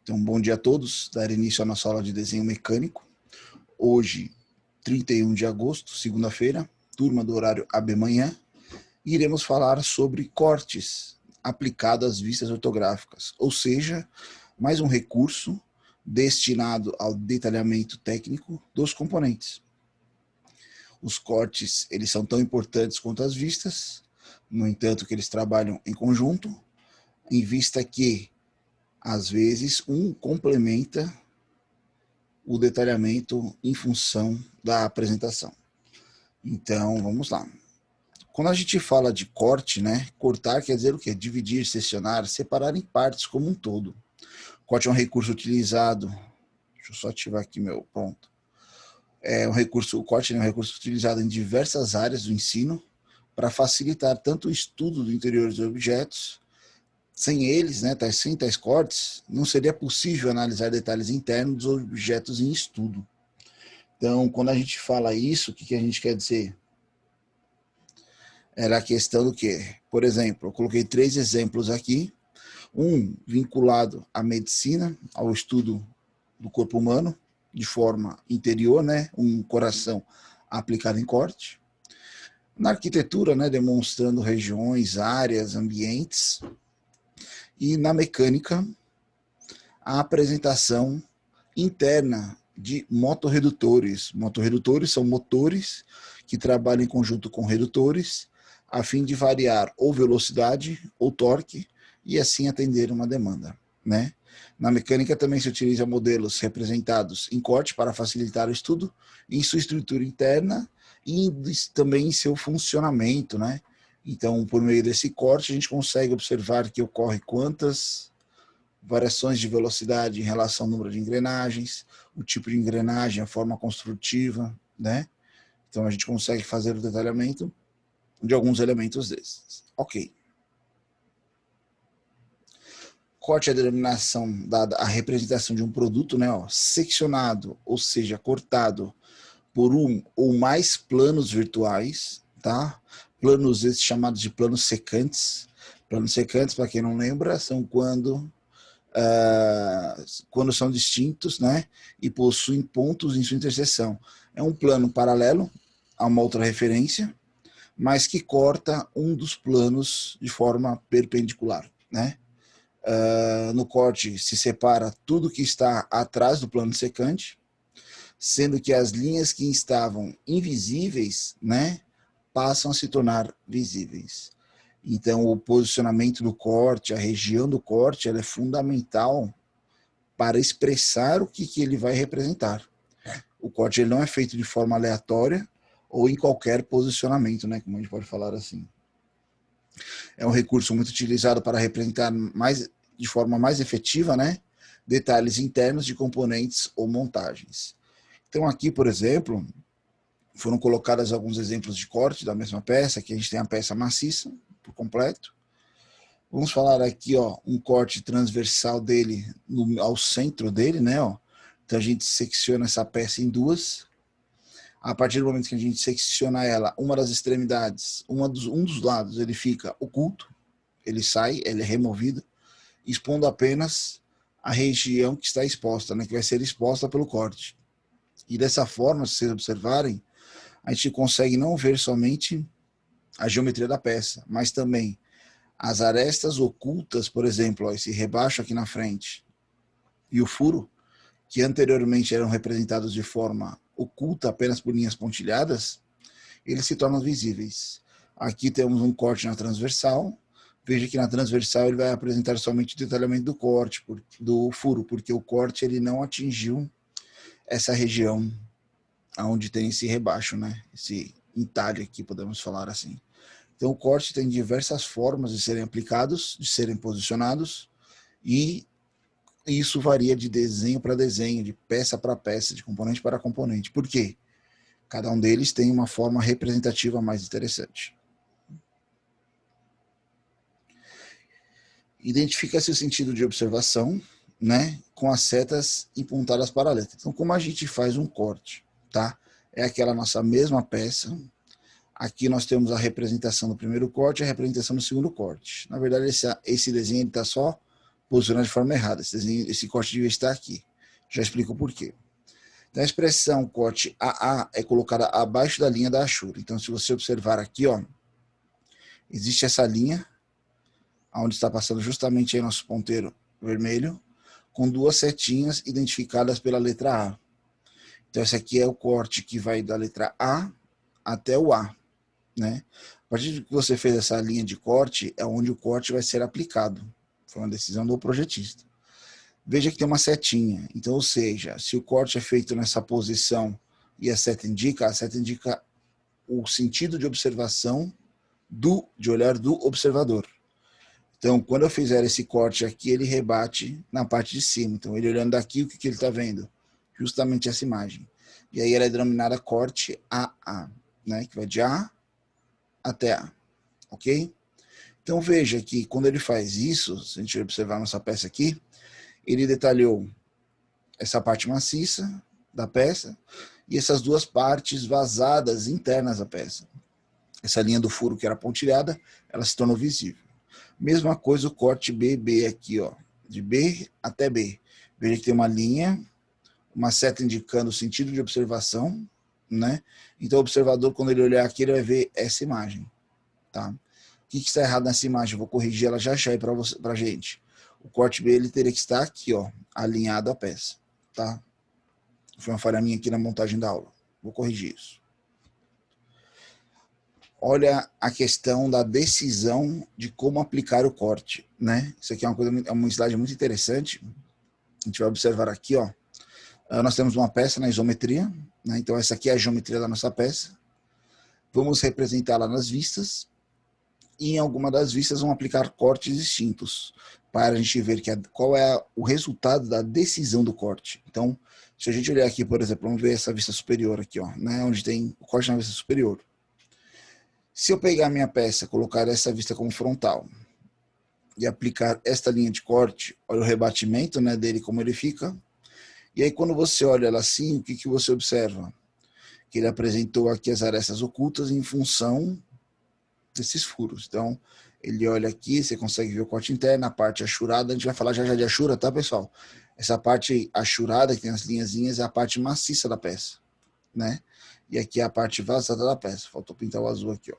Então, bom dia a todos. Dar início à nossa aula de desenho mecânico. Hoje, 31 de agosto, segunda-feira, turma do horário AB Manhã. Iremos falar sobre cortes aplicados às vistas ortográficas, ou seja, mais um recurso destinado ao detalhamento técnico dos componentes. Os cortes, eles são tão importantes quanto as vistas, no entanto que eles trabalham em conjunto, em vista que, às vezes, um complementa o detalhamento em função da apresentação. Então, vamos lá. Quando a gente fala de corte, né, cortar quer dizer o quê? Dividir, seccionar, separar em partes como um todo. Corte é um recurso utilizado, deixa eu só ativar aqui meu ponto. O corte é um recurso utilizado em diversas áreas do ensino para facilitar tanto o estudo do interior dos objetos. Sem eles, né, sem tais cortes, não seria possível analisar detalhes internos dos objetos em estudo. Então, quando a gente fala isso, o que a gente quer dizer? Era a questão do quê? Por exemplo, eu coloquei 3 exemplos aqui. Um vinculado à medicina, ao estudo do corpo humano, de forma interior, né, um coração aplicado em corte. Na arquitetura, né, demonstrando regiões, áreas, ambientes. E na mecânica, a apresentação interna de motorredutores. Motorredutores são motores que trabalham em conjunto com redutores a fim de variar ou velocidade ou torque e assim atender uma demanda, né? Na mecânica também se utiliza modelos representados em corte para facilitar o estudo em sua estrutura interna e também em seu funcionamento, né? Então, por meio desse corte, a gente consegue observar que ocorre quantas variações de velocidade em relação ao número de engrenagens, o tipo de engrenagem, a forma construtiva, né? Então, a gente consegue fazer o detalhamento de alguns elementos desses. Ok. Corte é a denominação dada à representação de um produto, né, ó, seccionado, ou seja, cortado por um ou mais planos virtuais, tá? Planos esses chamados de planos secantes. Planos secantes, para quem não lembra, são quando são distintos, né, e possuem pontos em sua interseção. É um plano paralelo a uma outra referência, mas que corta um dos planos de forma perpendicular, né? No corte se separa tudo que está atrás do plano secante, sendo que as linhas que estavam invisíveis, né, passam a se tornar visíveis. Então, o posicionamento do corte, a região do corte, ela é fundamental para expressar o que ele vai representar. O corte ele não é feito de forma aleatória ou em qualquer posicionamento, né, como a gente pode falar assim. É um recurso muito utilizado para representar de forma mais efetiva, né, detalhes internos de componentes ou montagens. Então, aqui, por exemplo, foram colocados alguns exemplos de corte da mesma peça. Aqui a gente tem a peça maciça, por completo. Vamos falar aqui, ó, um corte transversal dele ao centro dele, né, ó. Então a gente secciona essa peça em duas. A partir do momento que a gente secciona ela, uma das extremidades, um dos lados, ele fica oculto, ele sai, ele é removido, expondo apenas a região que está exposta, né, que vai ser exposta pelo corte. E dessa forma, se vocês observarem, a gente consegue não ver somente a geometria da peça, mas também as arestas ocultas, por exemplo, ó, esse rebaixo aqui na frente e o furo, que anteriormente eram representados de forma oculta apenas por linhas pontilhadas, eles se tornam visíveis. Aqui temos um corte na transversal. Veja que na transversal ele vai apresentar somente o detalhamento do corte, do furo, porque o corte ele não atingiu essa região onde tem esse rebaixo, né? Esse entalhe aqui, podemos falar assim. Então, o corte tem diversas formas de serem aplicados, de serem posicionados, e isso varia de desenho para desenho, de peça para peça, de componente para componente. Por quê? Cada um deles tem uma forma representativa mais interessante. Identifica-se o sentido de observação, né, com as setas em pontadas paralelas. Então, como a gente faz um corte, tá? É aquela nossa mesma peça. Aqui nós temos a representação do primeiro corte e a representação do segundo corte. Na verdade, esse desenho está só posicionado de forma errada. Esse corte devia estar aqui. Já explico por quê. Então, a expressão corte AA é colocada abaixo da linha da Ashura. Então, se você observar aqui, ó, existe essa linha, onde está passando justamente aí nosso ponteiro vermelho, com duas setinhas identificadas pela letra A. Então, esse aqui é o corte que vai da letra A até o A, né? A partir de que você fez essa linha de corte, é onde o corte vai ser aplicado. Foi uma decisão do projetista. Veja que tem uma setinha. Então, ou seja, se o corte é feito nessa posição e a seta indica o sentido de observação de olhar do observador. Então, quando eu fizer esse corte aqui, ele rebate na parte de cima. Então, ele olhando daqui, o que ele está vendo? Justamente essa imagem. E aí ela é denominada corte AA, né? Que vai de A até A, ok? Então, veja que quando ele faz isso, se a gente observar nossa peça aqui, ele detalhou essa parte maciça da peça e essas duas partes vazadas internas da peça. Essa linha do furo que era pontilhada, ela se tornou visível. Mesma coisa o corte BB aqui, ó, de B até B. Veja que tem uma linha, uma seta indicando o sentido de observação, né? Então o observador, quando ele olhar aqui, ele vai ver essa imagem, tá? O que está errado nessa imagem? Eu vou corrigir ela já aí para a gente. O corte B, ele teria que estar aqui, ó, alinhado à peça, tá? Foi uma falha minha aqui na montagem da aula. Vou corrigir isso. Olha a questão da decisão de como aplicar o corte, né? Isso aqui é um slide muito interessante. A gente vai observar aqui, ó. Nós temos uma peça na isometria, né? Então essa aqui é a geometria da nossa peça. Vamos representá-la nas vistas. E em alguma das vistas vamos aplicar cortes distintos, para a gente ver qual é o resultado da decisão do corte. Então, se a gente olhar aqui, por exemplo, vamos ver essa vista superior aqui, ó, né? Onde tem o corte na vista superior. Se eu pegar minha peça, colocar essa vista como frontal e aplicar esta linha de corte, olha o rebatimento, né, dele, como ele fica. E aí, quando você olha ela assim, o que você observa? Que ele apresentou aqui as arestas ocultas em função desses furos. Então, ele olha aqui, você consegue ver o corte interno, a parte achurada. A gente vai falar já de achura, tá, pessoal? Essa parte achurada, que tem as linhazinhas, é a parte maciça da peça, né? E aqui é a parte vazada da peça. Faltou pintar o azul aqui, ó.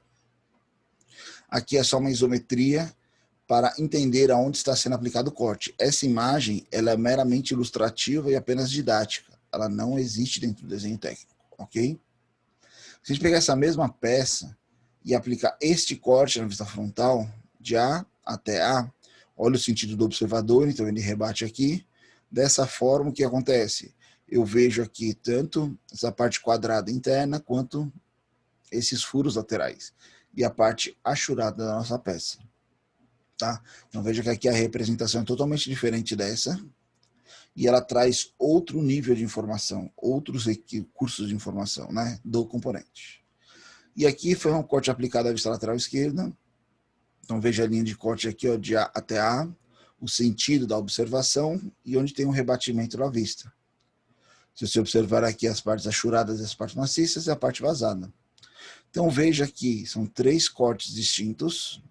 Aqui é só uma isometria para entender aonde está sendo aplicado o corte. Essa imagem, ela é meramente ilustrativa e apenas didática. Ela não existe dentro do desenho técnico, ok? Se a gente pegar essa mesma peça e aplicar este corte na vista frontal, de A até A, olha o sentido do observador, então ele rebate aqui. Dessa forma, o que acontece? Eu vejo aqui tanto essa parte quadrada interna, quanto esses furos laterais. E a parte achurada da nossa peça. Tá? Então veja que aqui a representação é totalmente diferente dessa, e ela traz outro nível de informação, outros recursos de informação, né, do componente. E aqui foi um corte aplicado à vista lateral esquerda. Então veja a linha de corte aqui, ó, de A até A, o sentido da observação e onde tem um rebatimento da vista. Se você observar aqui as partes achuradas e as partes maciças, é a parte vazada. Então veja que são 3 cortes distintos,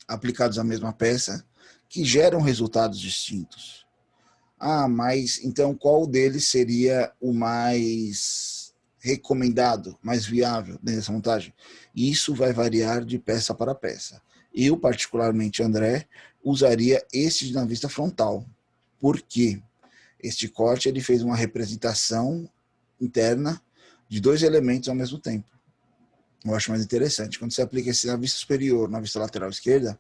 aplicados à mesma peça, que geram resultados distintos. Ah, mas então qual deles seria o mais recomendado, mais viável nessa montagem? Isso vai variar de peça para peça. Eu, particularmente, André, usaria este na vista frontal. Por quê? Este corte ele fez uma representação interna de 2 elementos ao mesmo tempo. Eu acho mais interessante. Quando você aplica esse na vista superior, na vista lateral esquerda,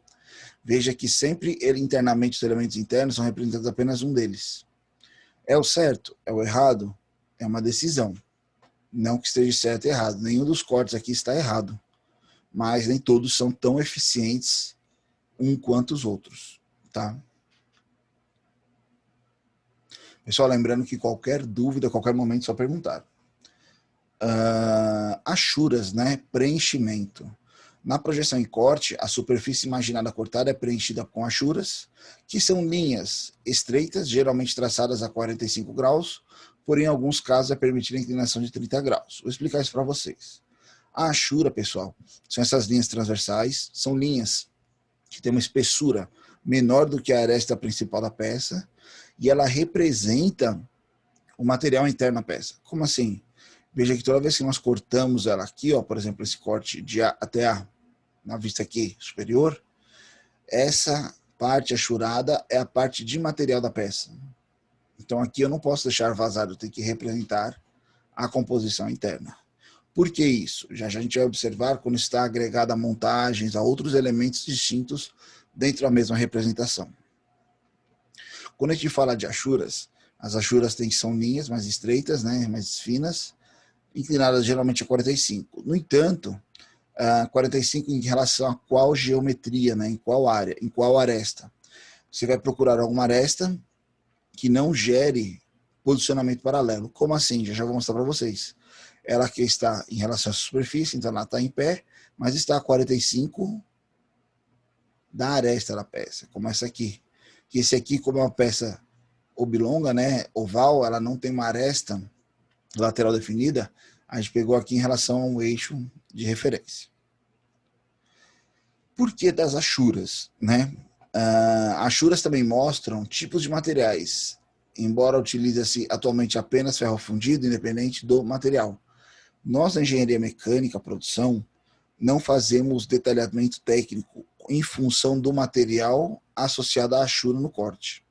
veja que sempre internamente os elementos internos são representados apenas um deles. É o certo? É o errado? É uma decisão. Não que esteja certo e errado. Nenhum dos cortes aqui está errado. Mas nem todos são tão eficientes um quanto os outros. Tá? Pessoal, lembrando que qualquer dúvida, a qualquer momento, é só perguntar. Achuras, né? Preenchimento. Na projeção em corte, a superfície imaginada cortada é preenchida com achuras, que são linhas estreitas, geralmente traçadas a 45 graus, porém, em alguns casos, é permitida a inclinação de 30 graus. Vou explicar isso para vocês. A achura, pessoal, são essas linhas transversais, são linhas que têm uma espessura menor do que a aresta principal da peça, e ela representa o material interno da peça. Como assim? Veja que toda vez que nós cortamos ela aqui, ó, por exemplo, esse corte de A até A, na vista aqui superior, essa parte achurada é a parte de material da peça. Então aqui eu não posso deixar vazado, eu tenho que representar a composição interna. Por que isso? Já a gente vai observar quando está agregada a montagens, a outros elementos distintos dentro da mesma representação. Quando a gente fala de achuras, as achuras são linhas mais estreitas, né, mais finas, inclinadas geralmente a 45. No entanto, 45 em relação a qual geometria, né, em qual área, em qual aresta. Você vai procurar alguma aresta que não gere posicionamento paralelo. Como assim? Já vou mostrar para vocês. Ela aqui está em relação à superfície, então ela está em pé, mas está a 45 da aresta da peça, como essa aqui. Que esse aqui, como é uma peça oblonga, né, oval, ela não tem uma aresta lateral definida, a gente pegou aqui em relação a um eixo de referência. Por que das achuras, né? Achuras também mostram tipos de materiais, embora utilize-se atualmente apenas ferro fundido, independente do material. Nós, na engenharia mecânica, produção, não fazemos detalhamento técnico em função do material associado à achura no corte.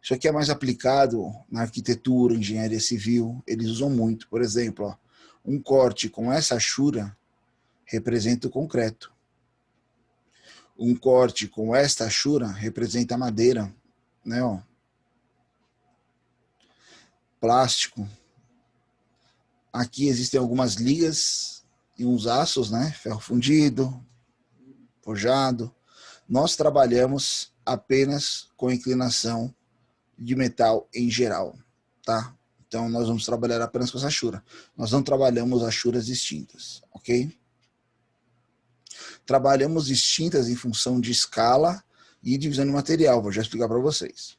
Isso aqui é mais aplicado na arquitetura, engenharia civil, eles usam muito. Por exemplo, ó, um corte com essa achura representa o concreto. Um corte com esta achura representa a madeira, né, ó. Plástico. Aqui existem algumas ligas e uns aços, né, ferro fundido, forjado. Nós trabalhamos apenas com inclinação de metal em geral, tá? Então nós vamos trabalhar apenas com essa achura. Nós não trabalhamos achuras distintas, ok? Trabalhamos distintas em função de escala e divisão de material, vou já explicar para vocês.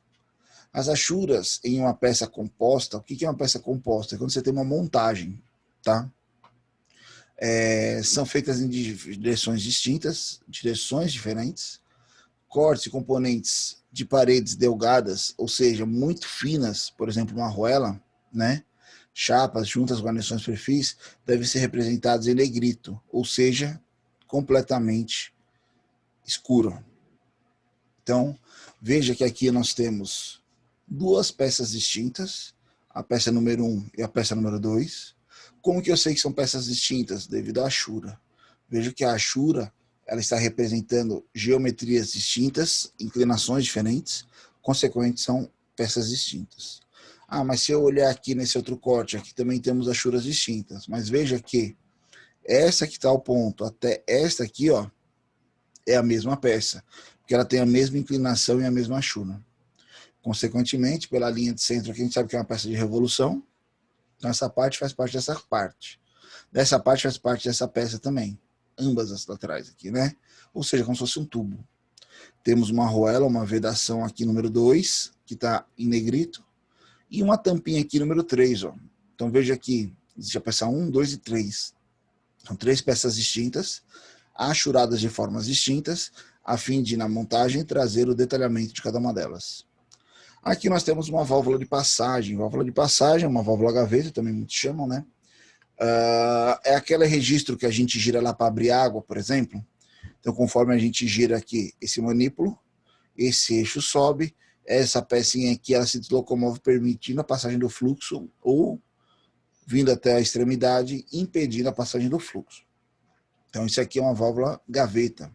As achuras em uma peça composta, o que é uma peça composta? É quando você tem uma montagem, tá? São feitas em direções distintas, direções diferentes, cortes e componentes de paredes delgadas, ou seja, muito finas, por exemplo, uma arruela, né? Chapas, juntas, guarnições, perfis, devem ser representados em negrito, ou seja, completamente escuro. Então, veja que aqui nós temos duas peças distintas, a peça número 1 e a peça número 2. Como que eu sei que são peças distintas? Devido à achura. Veja que a achura ela está representando geometrias distintas, inclinações diferentes, consequentemente são peças distintas. Ah, mas se eu olhar aqui nesse outro corte, aqui também temos achuras distintas, mas veja que essa que está ao ponto, até esta aqui, ó, é a mesma peça, porque ela tem a mesma inclinação e a mesma achura. Consequentemente, pela linha de centro aqui, a gente sabe que é uma peça de revolução, então essa parte faz parte dessa parte. Dessa parte faz parte dessa peça também. Ambas as laterais aqui, né? Ou seja, como se fosse um tubo. Temos uma arruela, uma vedação aqui número 2, que está em negrito, e uma tampinha aqui número 3, ó. Então veja aqui, existe a peça 1, 2 e 3. São 3 peças distintas, achuradas de formas distintas, a fim de, na montagem, trazer o detalhamento de cada uma delas. Aqui nós temos uma válvula de passagem. Válvula de passagem, uma válvula gaveta, também muitos chamam, né? É aquele registro que a gente gira lá para abrir água, por exemplo. Então, conforme a gente gira aqui esse manípulo, esse eixo sobe, essa pecinha aqui ela se locomove permitindo a passagem do fluxo ou vindo até a extremidade, impedindo a passagem do fluxo. Então, isso aqui é uma válvula gaveta.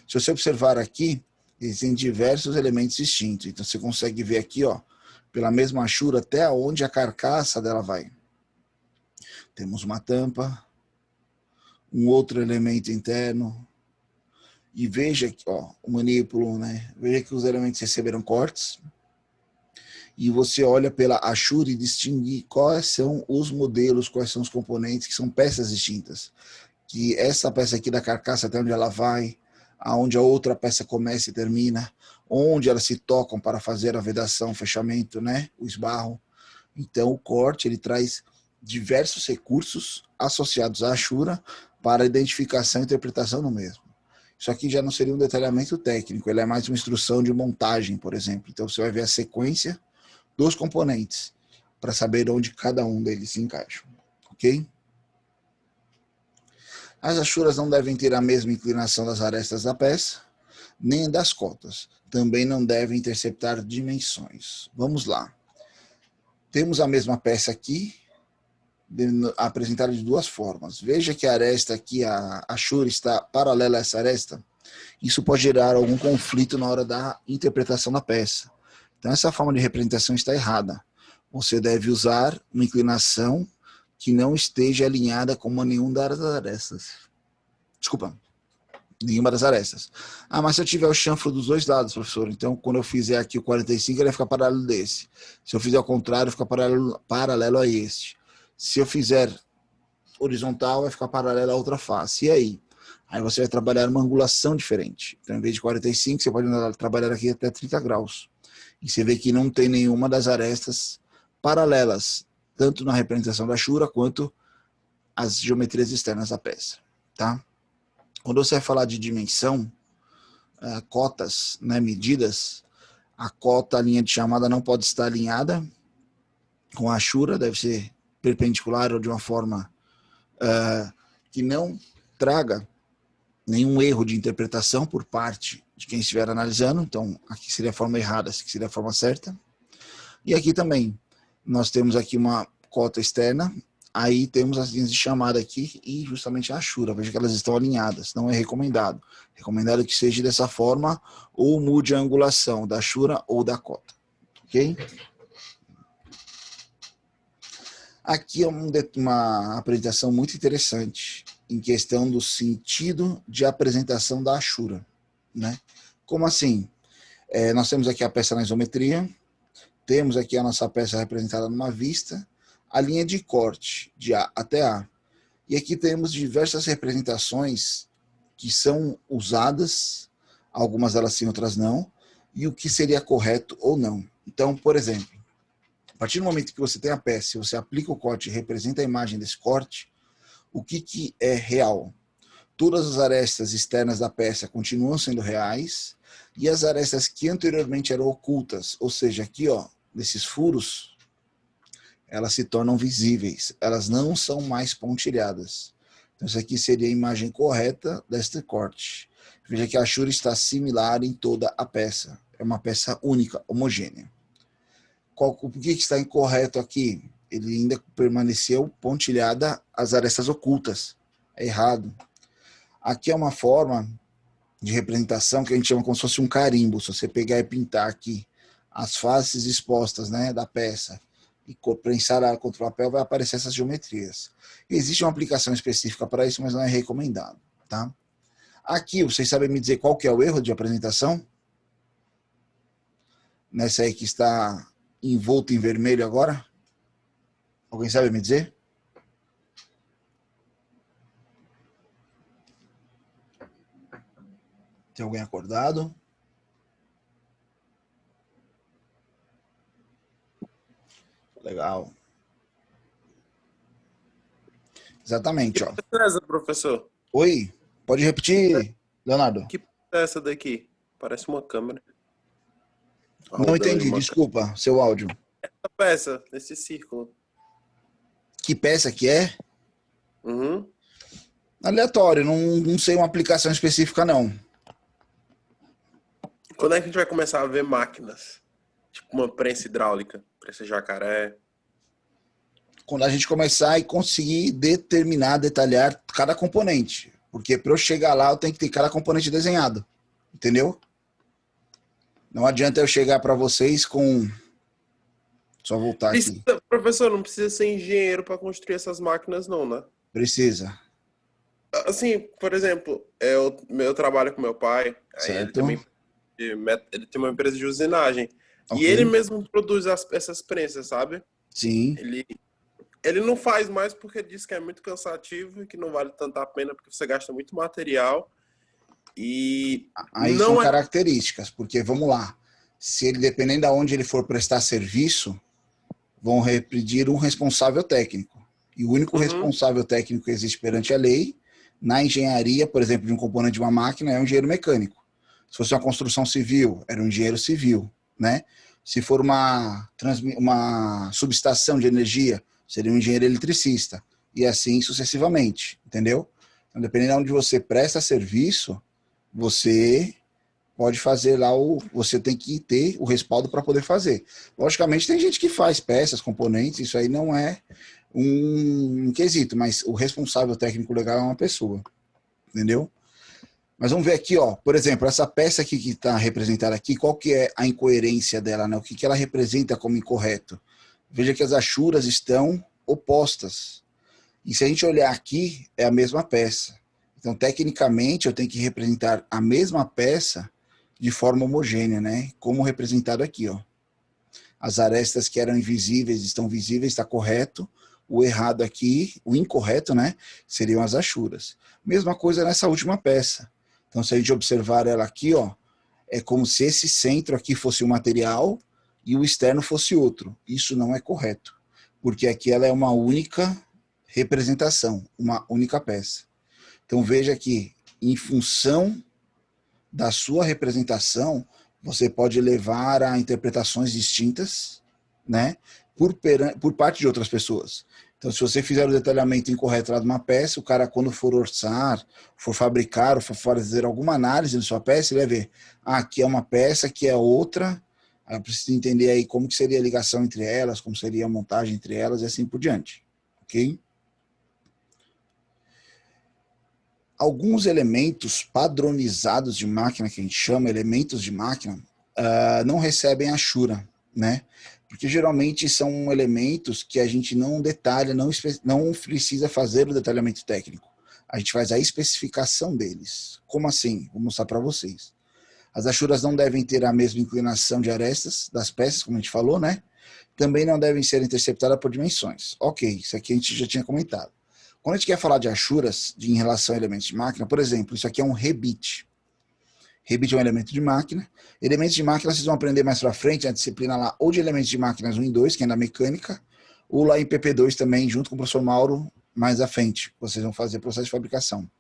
Se você observar aqui, existem diversos elementos distintos. Então, você consegue ver aqui, ó, pela mesma achura, até onde a carcaça dela vai. Temos uma tampa, um outro elemento interno, e veja que, ó, o manípulo, né? Veja que os elementos receberam cortes, e você olha pela achura e distingue quais são os modelos, quais são os componentes, que são peças distintas. Que essa peça aqui da carcaça, até onde ela vai, aonde a outra peça começa e termina, onde elas se tocam para fazer a vedação, o fechamento, né? O esbarro. Então, o corte, ele traz diversos recursos associados à achura para a identificação e interpretação do mesmo. Isso aqui já não seria um detalhamento técnico, ele é mais uma instrução de montagem, por exemplo. Então você vai ver a sequência dos componentes para saber onde cada um deles se encaixa, ok? As achuras não devem ter a mesma inclinação das arestas da peça, nem das cotas. Também não devem interceptar dimensões. Vamos lá. Temos a mesma peça aqui, apresentada de duas formas. Veja que a aresta aqui, a achura, está paralela a essa aresta. Isso pode gerar algum conflito na hora da interpretação da peça. Então, essa forma de representação está errada. Você deve usar uma inclinação que não esteja alinhada com nenhuma das arestas. Desculpa, nenhuma das arestas. Ah, mas se eu tiver o chanfro dos dois lados, professor, então quando eu fizer aqui o 45, ele vai ficar paralelo desse. Se eu fizer ao contrário, fica paralelo a este. Se eu fizer horizontal, vai ficar paralelo a outra face. E aí? Aí você vai trabalhar uma angulação diferente. Então, em vez de 45, você pode trabalhar aqui até 30 graus. E você vê que não tem nenhuma das arestas paralelas, tanto na representação da achura, quanto as geometrias externas da peça. Tá? Quando você vai falar de dimensão, cotas, né, medidas, a cota, a linha de chamada não pode estar alinhada com a achura, deve ser perpendicular ou de uma forma que não traga nenhum erro de interpretação por parte de quem estiver analisando. Então, aqui seria a forma errada, aqui seria a forma certa. E aqui também, nós temos aqui uma cota externa, aí temos as linhas de chamada aqui e justamente a achura. Veja que elas estão alinhadas, não é recomendado. Recomendado que seja dessa forma ou mude a angulação da achura ou da cota. Ok? Aqui é uma apresentação muito interessante em questão do sentido de apresentação da achura, né? Como assim? Nós temos aqui a peça na isometria, temos aqui a nossa peça representada numa vista, a linha de corte de A até A. E aqui temos diversas representações que são usadas, algumas delas sim, outras não, e o que seria correto ou não. Então, por exemplo, a partir do momento que você tem a peça, você aplica o corte e representa a imagem desse corte, o que é real? Todas as arestas externas da peça continuam sendo reais e as arestas que anteriormente eram ocultas, ou seja, aqui, ó, nesses furos, elas se tornam visíveis, elas não são mais pontilhadas. Então, essa aqui seria a imagem correta deste corte. Veja que a achura está similar em toda a peça. É uma peça única, homogênea. Por que está incorreto aqui? Ele ainda permaneceu pontilhada as arestas ocultas. É errado. Aqui é uma forma de representação que a gente chama como se fosse um carimbo. Se você pegar e pintar aqui as faces expostas, né, da peça e prensar ela contra o papel, vai aparecer essas geometrias. Existe uma aplicação específica para isso, mas não é recomendado. Tá? Aqui, vocês sabem me dizer qual que é o erro de apresentação? Nessa aí que está envolto em vermelho agora? Alguém sabe me dizer? Tem alguém acordado? Legal. Exatamente, ó. Que peça é essa, professor? Oi, pode repetir, Leonardo? Que peça é essa daqui? Parece uma câmera. Não entendi, desculpa, seu áudio. Essa peça, esse círculo. Que peça que é? Uhum. Aleatório, não sei uma aplicação específica, não. Quando é que a gente vai começar a ver máquinas? Tipo uma prensa hidráulica, prensa jacaré. Quando a gente começar e conseguir detalhar cada componente. Porque para eu chegar lá, eu tenho que ter cada componente desenhado. Entendeu? Não adianta eu chegar para vocês com... Só voltar aqui. Professor, não precisa ser engenheiro para construir essas máquinas, não, né? Precisa. Assim, por exemplo, eu trabalho com meu pai. Aí Certo. ele tem uma empresa de usinagem. Ok. E ele mesmo produz essas prensas, sabe? Sim. Ele não faz mais porque diz que é muito cansativo e que não vale tanto a pena porque você gasta muito material. E aí não são é... características, porque vamos lá, se ele, dependendo de onde ele for prestar serviço, vão pedir um responsável técnico. E o único responsável técnico que existe perante a lei Na engenharia, por exemplo, de um componente de uma máquina, é um engenheiro mecânico. Se fosse uma construção civil, era um engenheiro civil, né? Se for uma subestação de energia, seria um engenheiro eletricista, e assim sucessivamente, entendeu? Então, dependendo de onde você presta serviço, você pode fazer lá você tem que ter o respaldo para poder fazer. Logicamente, tem gente que faz peças, componentes, isso aí não é um quesito, mas o responsável técnico legal é uma pessoa, entendeu? Mas vamos ver aqui, ó, por exemplo, essa peça aqui que está representada aqui, qual que é a incoerência dela, né? O que ela representa como incorreto? Veja que as achuras estão opostas. E se a gente olhar aqui, é a mesma peça. Então, tecnicamente, eu tenho que representar a mesma peça de forma homogênea, né? Como representado aqui, ó. As arestas que eram invisíveis estão visíveis, está correto. O errado aqui, o incorreto, né? Seriam as achuras. Mesma coisa nessa última peça. Então, se a gente observar ela aqui, ó, é como se esse centro aqui fosse um material e o externo fosse outro. Isso não é correto, porque aqui ela é uma única representação, uma única peça. Então, veja que, em função da sua representação, você pode levar a interpretações distintas, né, por parte de outras pessoas. Então, se você fizer o detalhamento incorreto lá de uma peça, o cara, quando for orçar, for fabricar, ou for fazer alguma análise de sua peça, ele vai ver, aqui é uma peça, aqui é outra, eu preciso entender aí como que seria a ligação entre elas, como seria a montagem entre elas, e assim por diante. Ok? Alguns elementos padronizados de máquina, que a gente chama elementos de máquina, não recebem achura, né? Porque geralmente são elementos que a gente não detalha, não precisa fazer o detalhamento técnico. A gente faz a especificação deles. Como assim? Vou mostrar para vocês. As achuras não devem ter a mesma inclinação de arestas das peças, como a gente falou, né? Também não devem ser interceptadas por dimensões. Ok, isso aqui a gente já tinha comentado. Quando a gente quer falar de achuras em relação a elementos de máquina, por exemplo, isso aqui é um rebite. Rebite é um elemento de máquina. Elementos de máquina vocês vão aprender mais para frente, a disciplina lá, ou de elementos de máquinas 1 e 2, que é na mecânica, ou lá em PP2 também, junto com o professor Mauro, mais à frente. Vocês vão fazer processo de fabricação.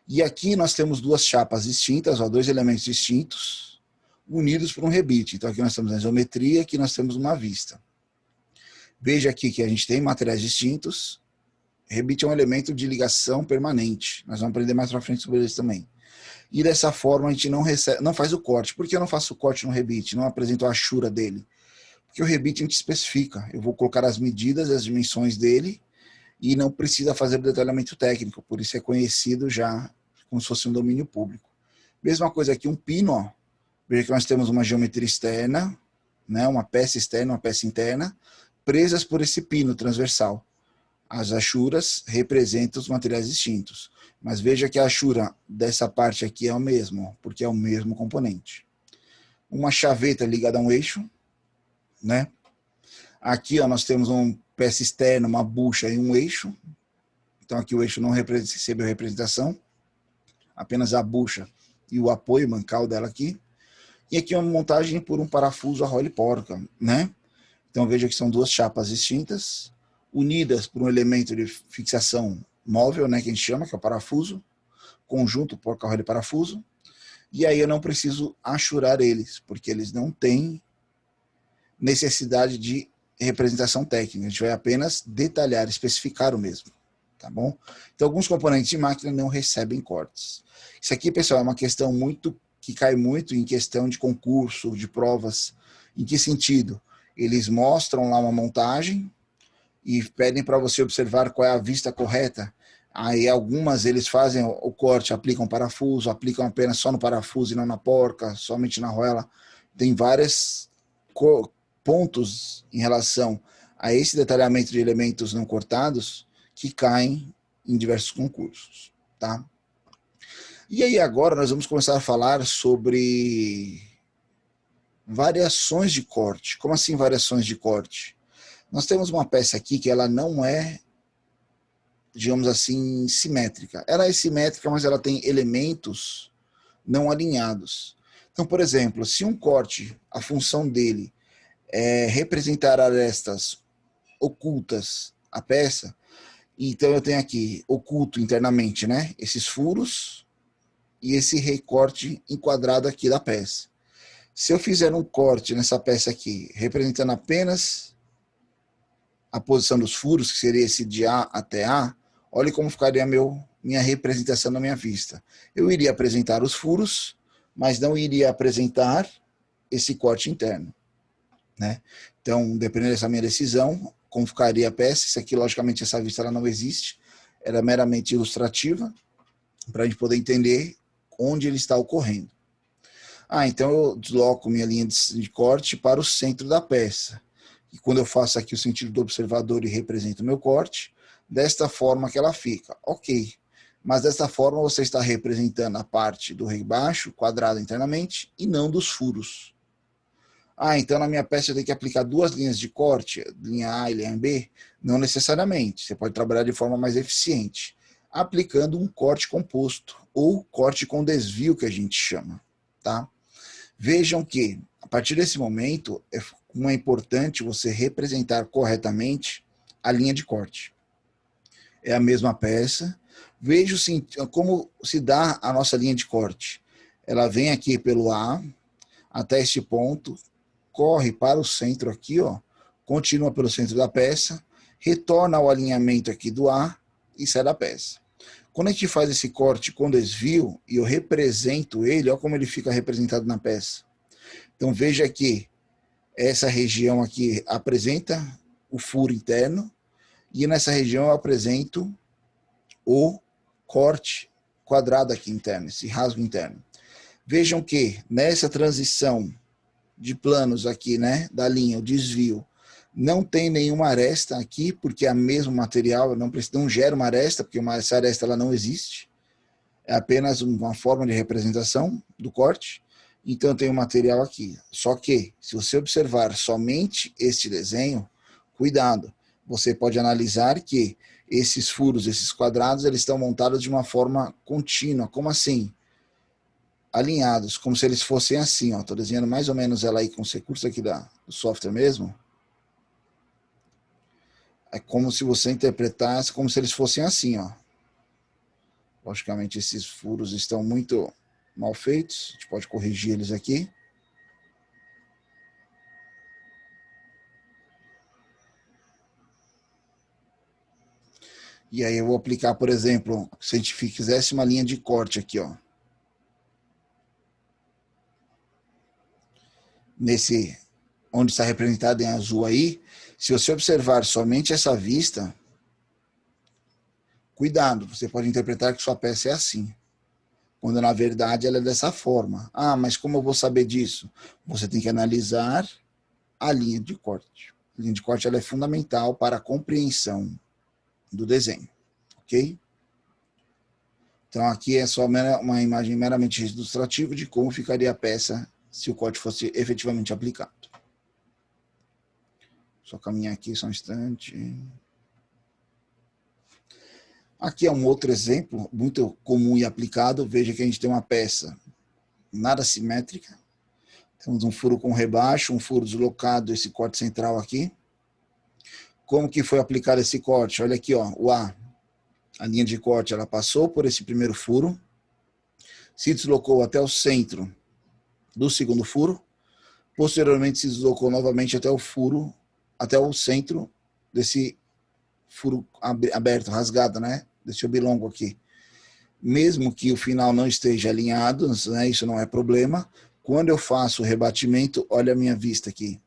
E aqui nós temos duas chapas distintas, ó, dois elementos distintos, unidos por um rebite. Então aqui nós temos a isometria, aqui nós temos uma vista. Veja aqui que a gente tem materiais distintos. Rebite é um elemento de ligação permanente. Nós vamos aprender mais para frente sobre isso também. E dessa forma a gente não faz o corte. Por que eu não faço o corte no rebite? Não apresento a achura dele? Porque o rebite a gente especifica. Eu vou colocar as medidas e as dimensões dele e não precisa fazer o detalhamento técnico. Por isso é conhecido já como se fosse um domínio público. Mesma coisa aqui, um pino. Ó. Veja que nós temos uma geometria externa, né, uma peça externa, uma peça interna, presas por esse pino transversal. As achuras representam os materiais distintos. Mas veja que a achura dessa parte aqui é o mesmo, porque é o mesmo componente. Uma chaveta ligada a um eixo, né? Aqui ó, nós temos uma peça externa, uma bucha e um eixo. Então aqui o eixo não recebeu representação, apenas a bucha e o apoio mancal dela aqui. E aqui uma montagem por um parafuso a Rolly Porca, né? Então veja que são duas chapas distintas, unidas por um elemento de fixação móvel, né, que a gente chama, que é o parafuso, conjunto porca-Rolly parafuso, e aí eu não preciso achurar eles, porque eles não têm necessidade de representação técnica, a gente vai apenas detalhar, especificar o mesmo, tá bom? Então alguns componentes de máquina não recebem cortes. Isso aqui, pessoal, é uma questão que cai muito em questão de concurso, de provas. Em que sentido? Eles mostram lá uma montagem e pedem para você observar qual é a vista correta. Aí algumas eles fazem o corte, aplicam parafuso, aplicam apenas só no parafuso e não na porca, somente na arruela. Tem vários pontos em relação a esse detalhamento de elementos não cortados que caem em diversos concursos, tá? E aí agora nós vamos começar a falar sobre variações de corte. Como assim variações de corte? Nós temos uma peça aqui que ela não é, digamos assim, simétrica. Ela é simétrica, mas ela tem elementos não alinhados. Então, por exemplo, se um corte, a função dele é representar arestas ocultas à peça, Então eu tenho aqui oculto internamente, né? Esses furos e esse recorte enquadrado aqui da peça. Se eu fizer um corte nessa peça aqui, representando apenas a posição dos furos, que seria esse de A até A, olha como ficaria minha representação na minha vista. Eu iria apresentar os furos, mas não iria apresentar esse corte interno, né? Então, dependendo dessa minha decisão, como ficaria a peça, isso aqui, logicamente, essa vista ela não existe, era meramente ilustrativa, para a gente poder entender onde ele está ocorrendo. Então eu desloco minha linha de corte para o centro da peça. E quando eu faço aqui o sentido do observador e represento o meu corte, desta forma que ela fica. Ok, mas desta forma você está representando a parte do rebaixo, quadrado internamente, e não dos furos. Então na minha peça eu tenho que aplicar duas linhas de corte, linha A e linha B? Não necessariamente, você pode trabalhar de forma mais eficiente, aplicando um corte composto, ou corte com desvio que a gente chama, tá? Vejam que, a partir desse momento, é importante você representar corretamente a linha de corte. É a mesma peça. Veja como se dá a nossa linha de corte. Ela vem aqui pelo A, até este ponto, corre para o centro aqui, ó, continua pelo centro da peça, retorna ao alinhamento aqui do A e sai da peça. Quando a gente faz esse corte com desvio e eu represento ele, olha como ele fica representado na peça. Então veja que essa região aqui apresenta o furo interno e nessa região eu apresento o corte quadrado aqui interno, esse rasgo interno. Vejam que nessa transição de planos aqui, né, da linha, o desvio, não tem nenhuma aresta aqui, porque é o mesmo material, não gera uma aresta, porque essa aresta ela não existe. É apenas uma forma de representação do corte. Então tem um material aqui. Só que, se você observar somente este desenho, cuidado, você pode analisar que esses furos, esses quadrados, eles estão montados de uma forma contínua. Como assim? Alinhados, como se eles fossem assim. Estou desenhando mais ou menos ela aí com os recursos aqui do software mesmo. É como se você interpretasse como se eles fossem assim, ó. Logicamente, esses furos estão muito mal feitos. A gente pode corrigir eles aqui. E aí eu vou aplicar, por exemplo, se a gente fizesse uma linha de corte aqui, ó. Nesse, onde está representado em azul aí, se você observar somente essa vista, cuidado, você pode interpretar que sua peça é assim, quando na verdade ela é dessa forma. Mas como eu vou saber disso? Você tem que analisar a linha de corte. A linha de corte ela é fundamental para a compreensão do desenho, ok? Então aqui é só uma imagem meramente ilustrativa de como ficaria a peça se o corte fosse efetivamente aplicado. Só caminhar aqui só um instante. Aqui é um outro exemplo muito comum e aplicado. Veja que a gente tem uma peça nada simétrica. Temos um furo com rebaixo, um furo deslocado, esse corte central aqui. Como que foi aplicado esse corte? Olha aqui, ó, o A. A linha de corte ela passou por esse primeiro furo, se deslocou até o centro do segundo furo, posteriormente se deslocou novamente até o furo, até o centro desse furo aberto, rasgado, né? Desse oblongo aqui. Mesmo que o final não esteja alinhado, né? Isso não é problema. Quando eu faço o rebatimento, olha a minha vista aqui.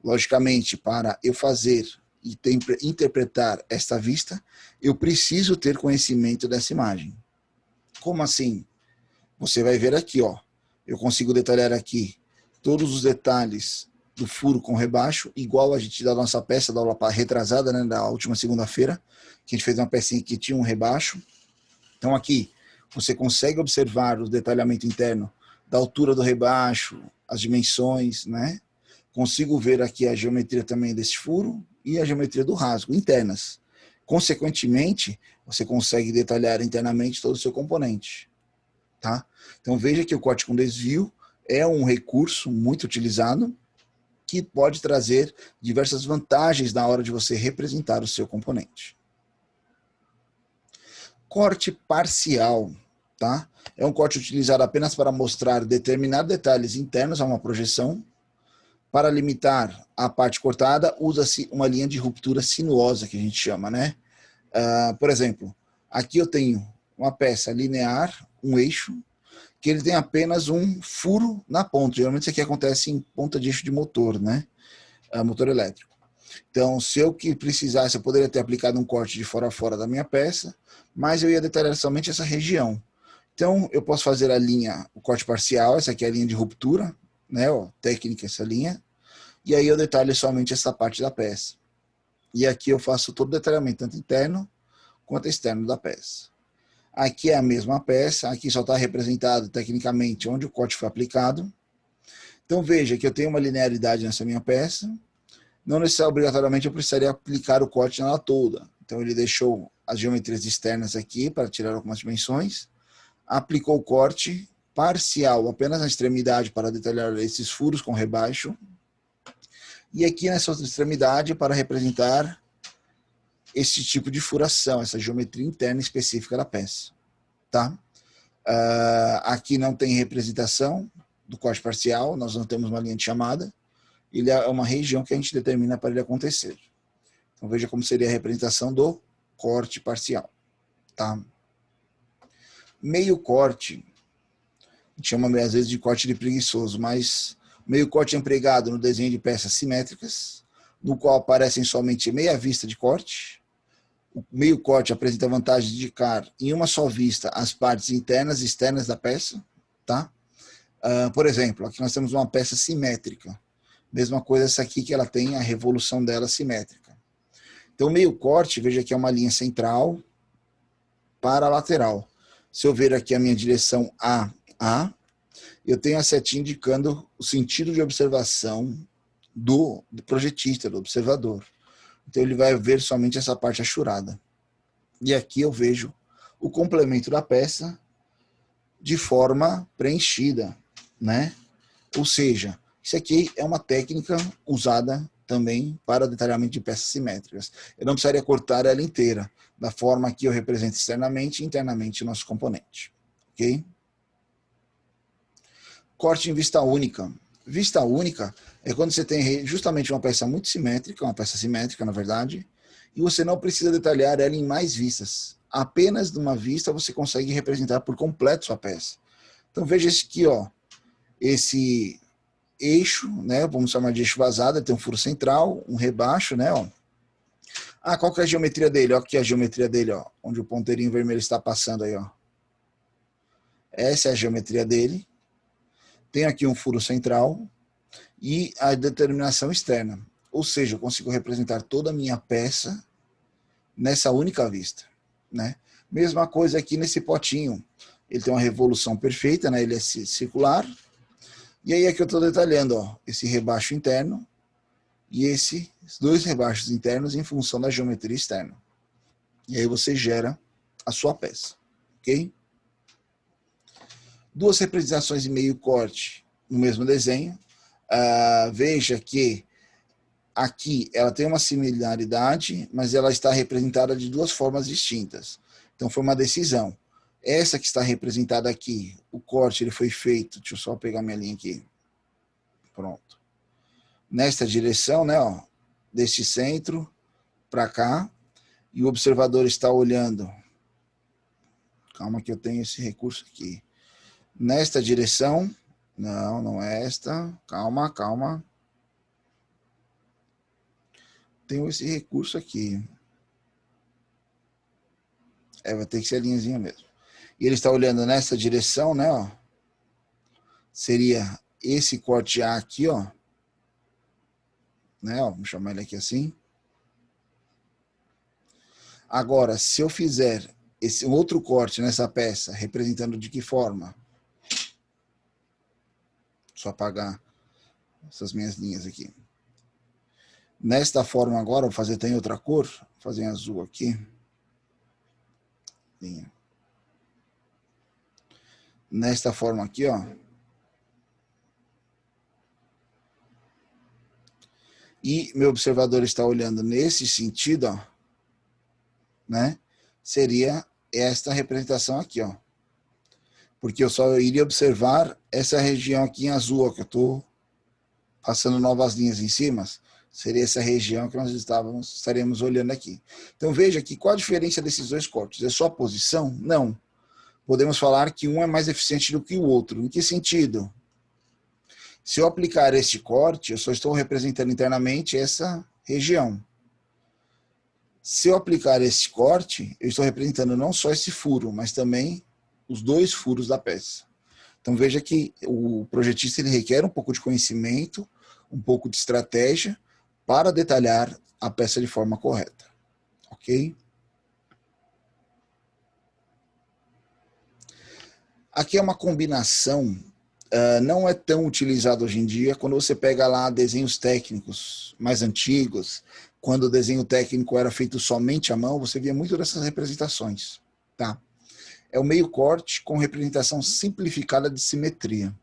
Logicamente, para eu fazer e interpretar esta vista, eu preciso ter conhecimento dessa imagem. Como assim? Você vai ver aqui, ó. Eu consigo detalhar aqui todos os detalhes do furo com rebaixo, igual a gente da nossa peça da aula retrasada, né, da última segunda-feira, que a gente fez uma pecinha que tinha um rebaixo. Então aqui você consegue observar o detalhamento interno da altura do rebaixo, as dimensões, né? Consigo ver aqui a geometria também desse furo e a geometria do rasgo, internas. Consequentemente, você consegue detalhar internamente todo o seu componente. Tá? Então veja que o corte com desvio é um recurso muito utilizado que pode trazer diversas vantagens na hora de você representar o seu componente. Corte parcial, tá? É um corte utilizado apenas para mostrar determinados detalhes internos a uma projeção. Para limitar a parte cortada, usa-se uma linha de ruptura sinuosa, que a gente chama, né? Por exemplo, aqui eu tenho uma peça linear, um eixo, que ele tem apenas um furo na ponta. Geralmente isso aqui acontece em ponta de eixo de motor, né? Motor elétrico. Então, se eu que precisasse, eu poderia ter aplicado um corte de fora a fora da minha peça, mas eu ia detalhar somente essa região. Então, eu posso fazer a linha, o corte parcial, essa aqui é a linha de ruptura, né? Ó, técnica essa linha. E aí eu detalho somente essa parte da peça. E aqui eu faço todo o detalhamento, tanto interno quanto externo da peça. Aqui é a mesma peça, aqui só está representado tecnicamente onde o corte foi aplicado. Então veja que eu tenho uma linearidade nessa minha peça, não necessariamente obrigatoriamente eu precisaria aplicar o corte nela toda. Então ele deixou as geometrias externas aqui para tirar algumas dimensões, aplicou o corte parcial apenas na extremidade para detalhar esses furos com rebaixo, e aqui nessa outra extremidade para representar esse tipo de furação, essa geometria interna específica da peça. Tá? Aqui não tem representação do corte parcial, nós não temos uma linha de chamada, ele é uma região que a gente determina para ele acontecer. Então veja como seria a representação do corte parcial. Tá? Meio corte, a gente chama às vezes de corte de preguiçoso, mas meio corte é empregado no desenho de peças simétricas, no qual aparecem somente meia vista de corte. O meio corte apresenta a vantagem de indicar em uma só vista as partes internas e externas da peça. Tá? Por exemplo, aqui nós temos uma peça simétrica. Mesma coisa essa aqui, que ela tem a revolução dela simétrica. Então, o meio corte, veja que é uma linha central para a lateral. Se eu ver aqui a minha direção A, eu tenho a setinha indicando o sentido de observação do projetista, do observador. Então ele vai ver somente essa parte achurada. E aqui eu vejo o complemento da peça de forma preenchida, né? Ou seja, isso aqui é uma técnica usada também para detalhamento de peças simétricas. Eu não precisaria cortar ela inteira, da forma que eu represento externamente e internamente o nosso componente. Ok? Corte em vista única. Vista única é quando você tem justamente uma peça muito simétrica, uma peça simétrica, na verdade, e você não precisa detalhar ela em mais vistas. Apenas numa vista você consegue representar por completo sua peça. Então veja esse aqui, ó, esse eixo, né, vamos chamar de eixo vazado, ele tem um furo central, um rebaixo, né, ó. Qual que é a geometria dele? Ó, aqui a geometria dele, ó, onde o ponteirinho vermelho está passando aí, ó. Essa é a geometria dele. Tem aqui um furo central e a determinação externa. Ou seja, eu consigo representar toda a minha peça nessa única vista, né? Mesma coisa aqui nesse potinho. Ele tem uma revolução perfeita, né? Ele é circular. E aí aqui eu estou detalhando, ó, esse rebaixo interno e esses dois rebaixos internos em função da geometria externa. E aí você gera a sua peça, ok? Duas representações em meio corte no mesmo desenho. Veja que aqui ela tem uma similaridade, mas ela está representada de duas formas distintas. Então foi uma decisão. Essa que está representada aqui, o corte ele foi feito, deixa eu só pegar minha linha aqui. Pronto. Nesta direção, né, ó, deste centro para cá, e o observador está olhando. Calma que eu tenho esse recurso aqui. Nesta direção, não é esta. Calma, calma. Tenho esse recurso aqui. Vai ter que ser a linhazinha mesmo. E ele está olhando nessa direção, né, ó. Seria esse corte A aqui, ó. Né, ó, vamos chamar ele aqui assim. Agora, se eu fizer esse outro corte nessa peça, representando de que forma? Só apagar essas minhas linhas aqui. Nesta forma agora, vou fazer até em outra cor, vou fazer em azul aqui. Linha. Nesta forma aqui, ó. E meu observador está olhando nesse sentido, ó, né? Seria esta representação aqui, ó. Porque eu só iria observar essa região aqui em azul, ó, que eu estou passando novas linhas em cima. Seria essa região que nós estaremos olhando aqui. Então veja aqui, qual a diferença desses dois cortes? É só a posição? Não. Podemos falar que um é mais eficiente do que o outro. Em que sentido? Se eu aplicar este corte, eu só estou representando internamente essa região. Se eu aplicar este corte, eu estou representando não só esse furo, mas também os dois furos da peça. Então veja que o projetista ele requer um pouco de conhecimento, um pouco de estratégia para detalhar a peça de forma correta. Ok? Aqui é uma combinação, não é tão utilizado hoje em dia. Quando você pega lá desenhos técnicos mais antigos, quando o desenho técnico era feito somente à mão, você via muito dessas representações. Tá? É o meio corte com representação simplificada de simetria.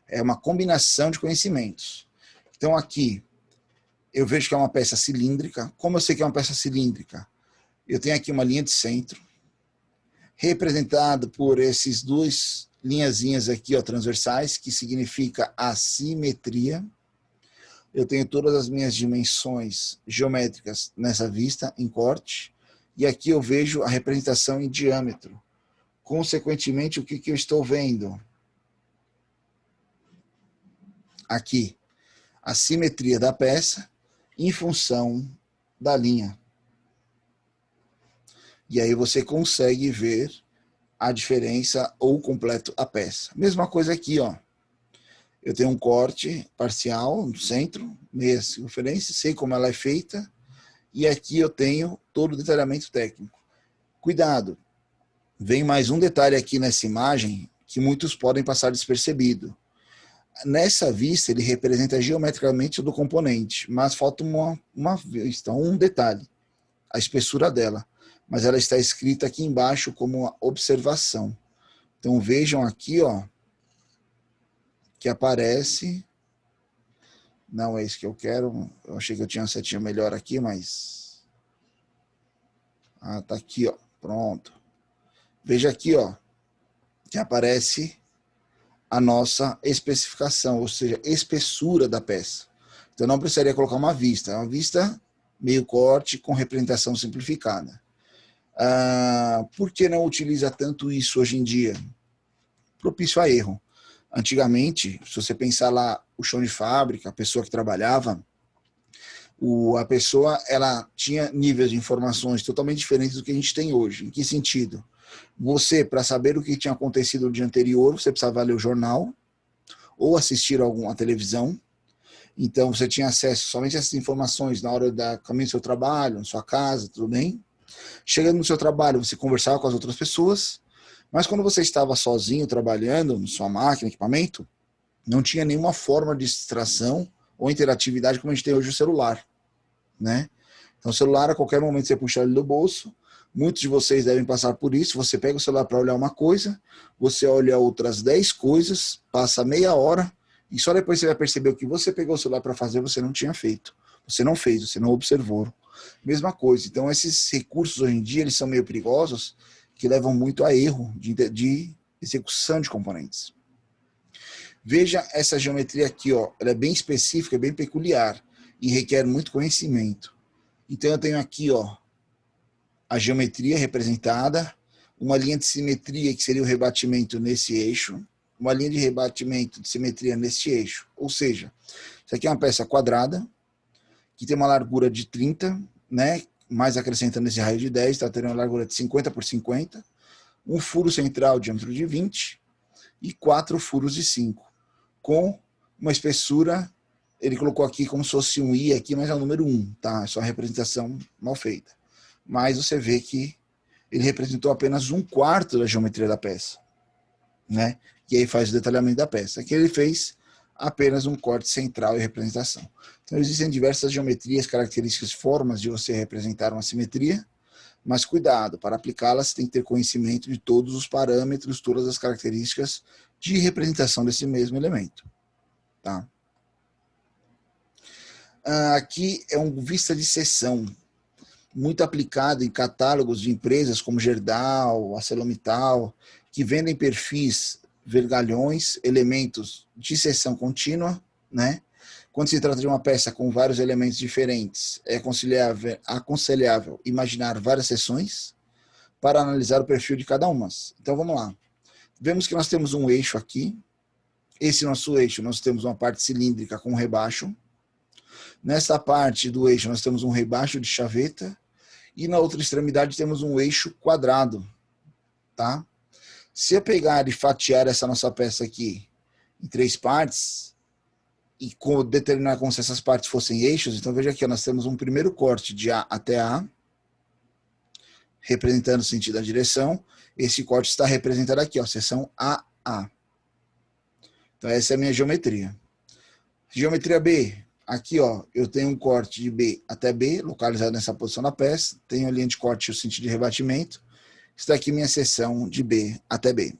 É uma combinação de conhecimentos. Então aqui, eu vejo que é uma peça cilíndrica. Como eu sei que é uma peça cilíndrica? Eu tenho aqui uma linha de centro, representado por esses duas linhazinhas aqui, ó, transversais, que significa assimetria. Eu tenho todas as minhas dimensões geométricas nessa vista, em corte, e aqui eu vejo a representação em diâmetro. Consequentemente, o que eu estou vendo? Aqui, a simetria da peça em função da linha. E aí você consegue ver a diferença ou completo a peça. Mesma coisa aqui, ó. Eu tenho um corte parcial no centro, meia circunferência, sei como ela é feita, e aqui eu tenho todo o detalhamento técnico. Cuidado, vem mais um detalhe aqui nessa imagem que muitos podem passar despercebido. Nessa vista, ele representa geometricamente todo o componente, mas falta um detalhe, a espessura dela. Mas ela está escrita aqui embaixo como uma observação. Então vejam aqui, ó, que aparece. Não é isso que eu quero. Eu achei que eu tinha uma setinha melhor aqui, mas tá aqui, ó. Pronto. Veja aqui, ó, que aparece a nossa especificação, ou seja, espessura da peça. Então não precisaria colocar uma vista, é uma vista meio corte com representação simplificada. Por que não utiliza tanto isso hoje em dia? Propício a erro. Antigamente, se você pensar lá o chão de fábrica, a pessoa que trabalhava, a pessoa ela tinha níveis de informações totalmente diferentes do que a gente tem hoje. Em que sentido? Você, para saber o que tinha acontecido no dia anterior, você precisava ler o jornal ou assistir alguma televisão. Então, você tinha acesso somente a essas informações na hora da caminho do seu trabalho, na sua casa, tudo bem? Chegando no seu trabalho, você conversava com as outras pessoas, mas quando você estava sozinho trabalhando na sua máquina, equipamento, não tinha nenhuma forma de distração ou interatividade como a gente tem hoje o celular, né? Então, o celular, a qualquer momento você puxa ele do bolso, muitos de vocês devem passar por isso, você pega o celular para olhar uma coisa, você olha outras 10 coisas, passa meia hora, e só depois você vai perceber o que você pegou o celular para fazer, você não tinha feito. Você não fez, você não observou. Mesma coisa. Então, esses recursos hoje em dia, eles são meio perigosos, que levam muito a erro de execução de componentes. Veja essa geometria aqui, ó. Ela é bem específica, bem peculiar, e requer muito conhecimento. Então, eu tenho aqui, ó, a geometria representada, uma linha de simetria, que seria o rebatimento nesse eixo, uma linha de rebatimento de simetria nesse eixo. Ou seja, isso aqui é uma peça quadrada, que tem uma largura de 30, né? Mais acrescentando esse raio de 10, está tendo uma largura de 50 por 50, um furo central de diâmetro de 20 e 4 furos de 5, com uma espessura, ele colocou aqui como se fosse um I aqui, mas é o número 1, tá? É só a representação mal feita. Mas você vê que ele representou apenas 1/4 da geometria da peça, né? E aí faz o detalhamento da peça. Aqui ele fez apenas um corte central e representação. Então existem diversas geometrias, características, formas de você representar uma simetria, mas cuidado, para aplicá-las você tem que ter conhecimento de todos os parâmetros, todas as características de representação desse mesmo elemento. Tá? Aqui é um vista de seção. muito aplicado em catálogos de empresas como Gerdau, ArcelorMittal, que vendem perfis vergalhões, elementos de seção contínua, né? Quando se trata de uma peça com vários elementos diferentes, é aconselhável imaginar várias seções para analisar o perfil de cada uma. Então vamos lá. Vemos que nós temos um eixo aqui. Esse nosso eixo, nós temos uma parte cilíndrica com rebaixo. Nessa parte do eixo, nós temos um rebaixo de chaveta. E na outra extremidade temos um eixo quadrado. Tá? Se eu pegar e fatiar essa nossa peça aqui em 3 partes, e determinar como se essas partes fossem eixos, então veja aqui, nós temos um primeiro corte de A até A, representando o sentido da direção. Esse corte está representado aqui, ó, seção AA. Então essa é a minha geometria. Geometria B, aqui ó, eu tenho um corte de B até B, localizado nessa posição da peça, tenho a linha de corte e o sentido de rebatimento. Está aqui minha seção de B até B.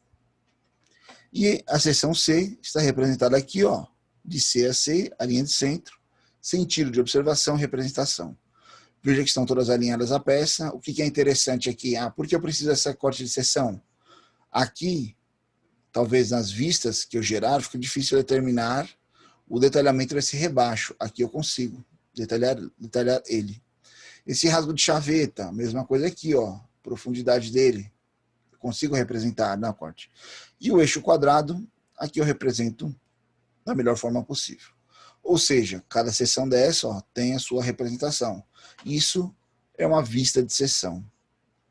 E a seção C está representada aqui, ó, de C a C, a linha de centro, sentido de observação e representação. Veja que estão todas alinhadas a peça. O que é interessante aqui? Por que eu preciso dessa corte de seção? Aqui, talvez nas vistas que eu gerar, fica difícil determinar o detalhamento desse rebaixo. Aqui eu consigo detalhar ele. Esse rasgo de chaveta, mesma coisa aqui, ó, profundidade dele. Eu consigo representar na corte. E o eixo quadrado, aqui eu represento da melhor forma possível. Ou seja, cada seção dessa ó, tem a sua representação. Isso é uma vista de seção.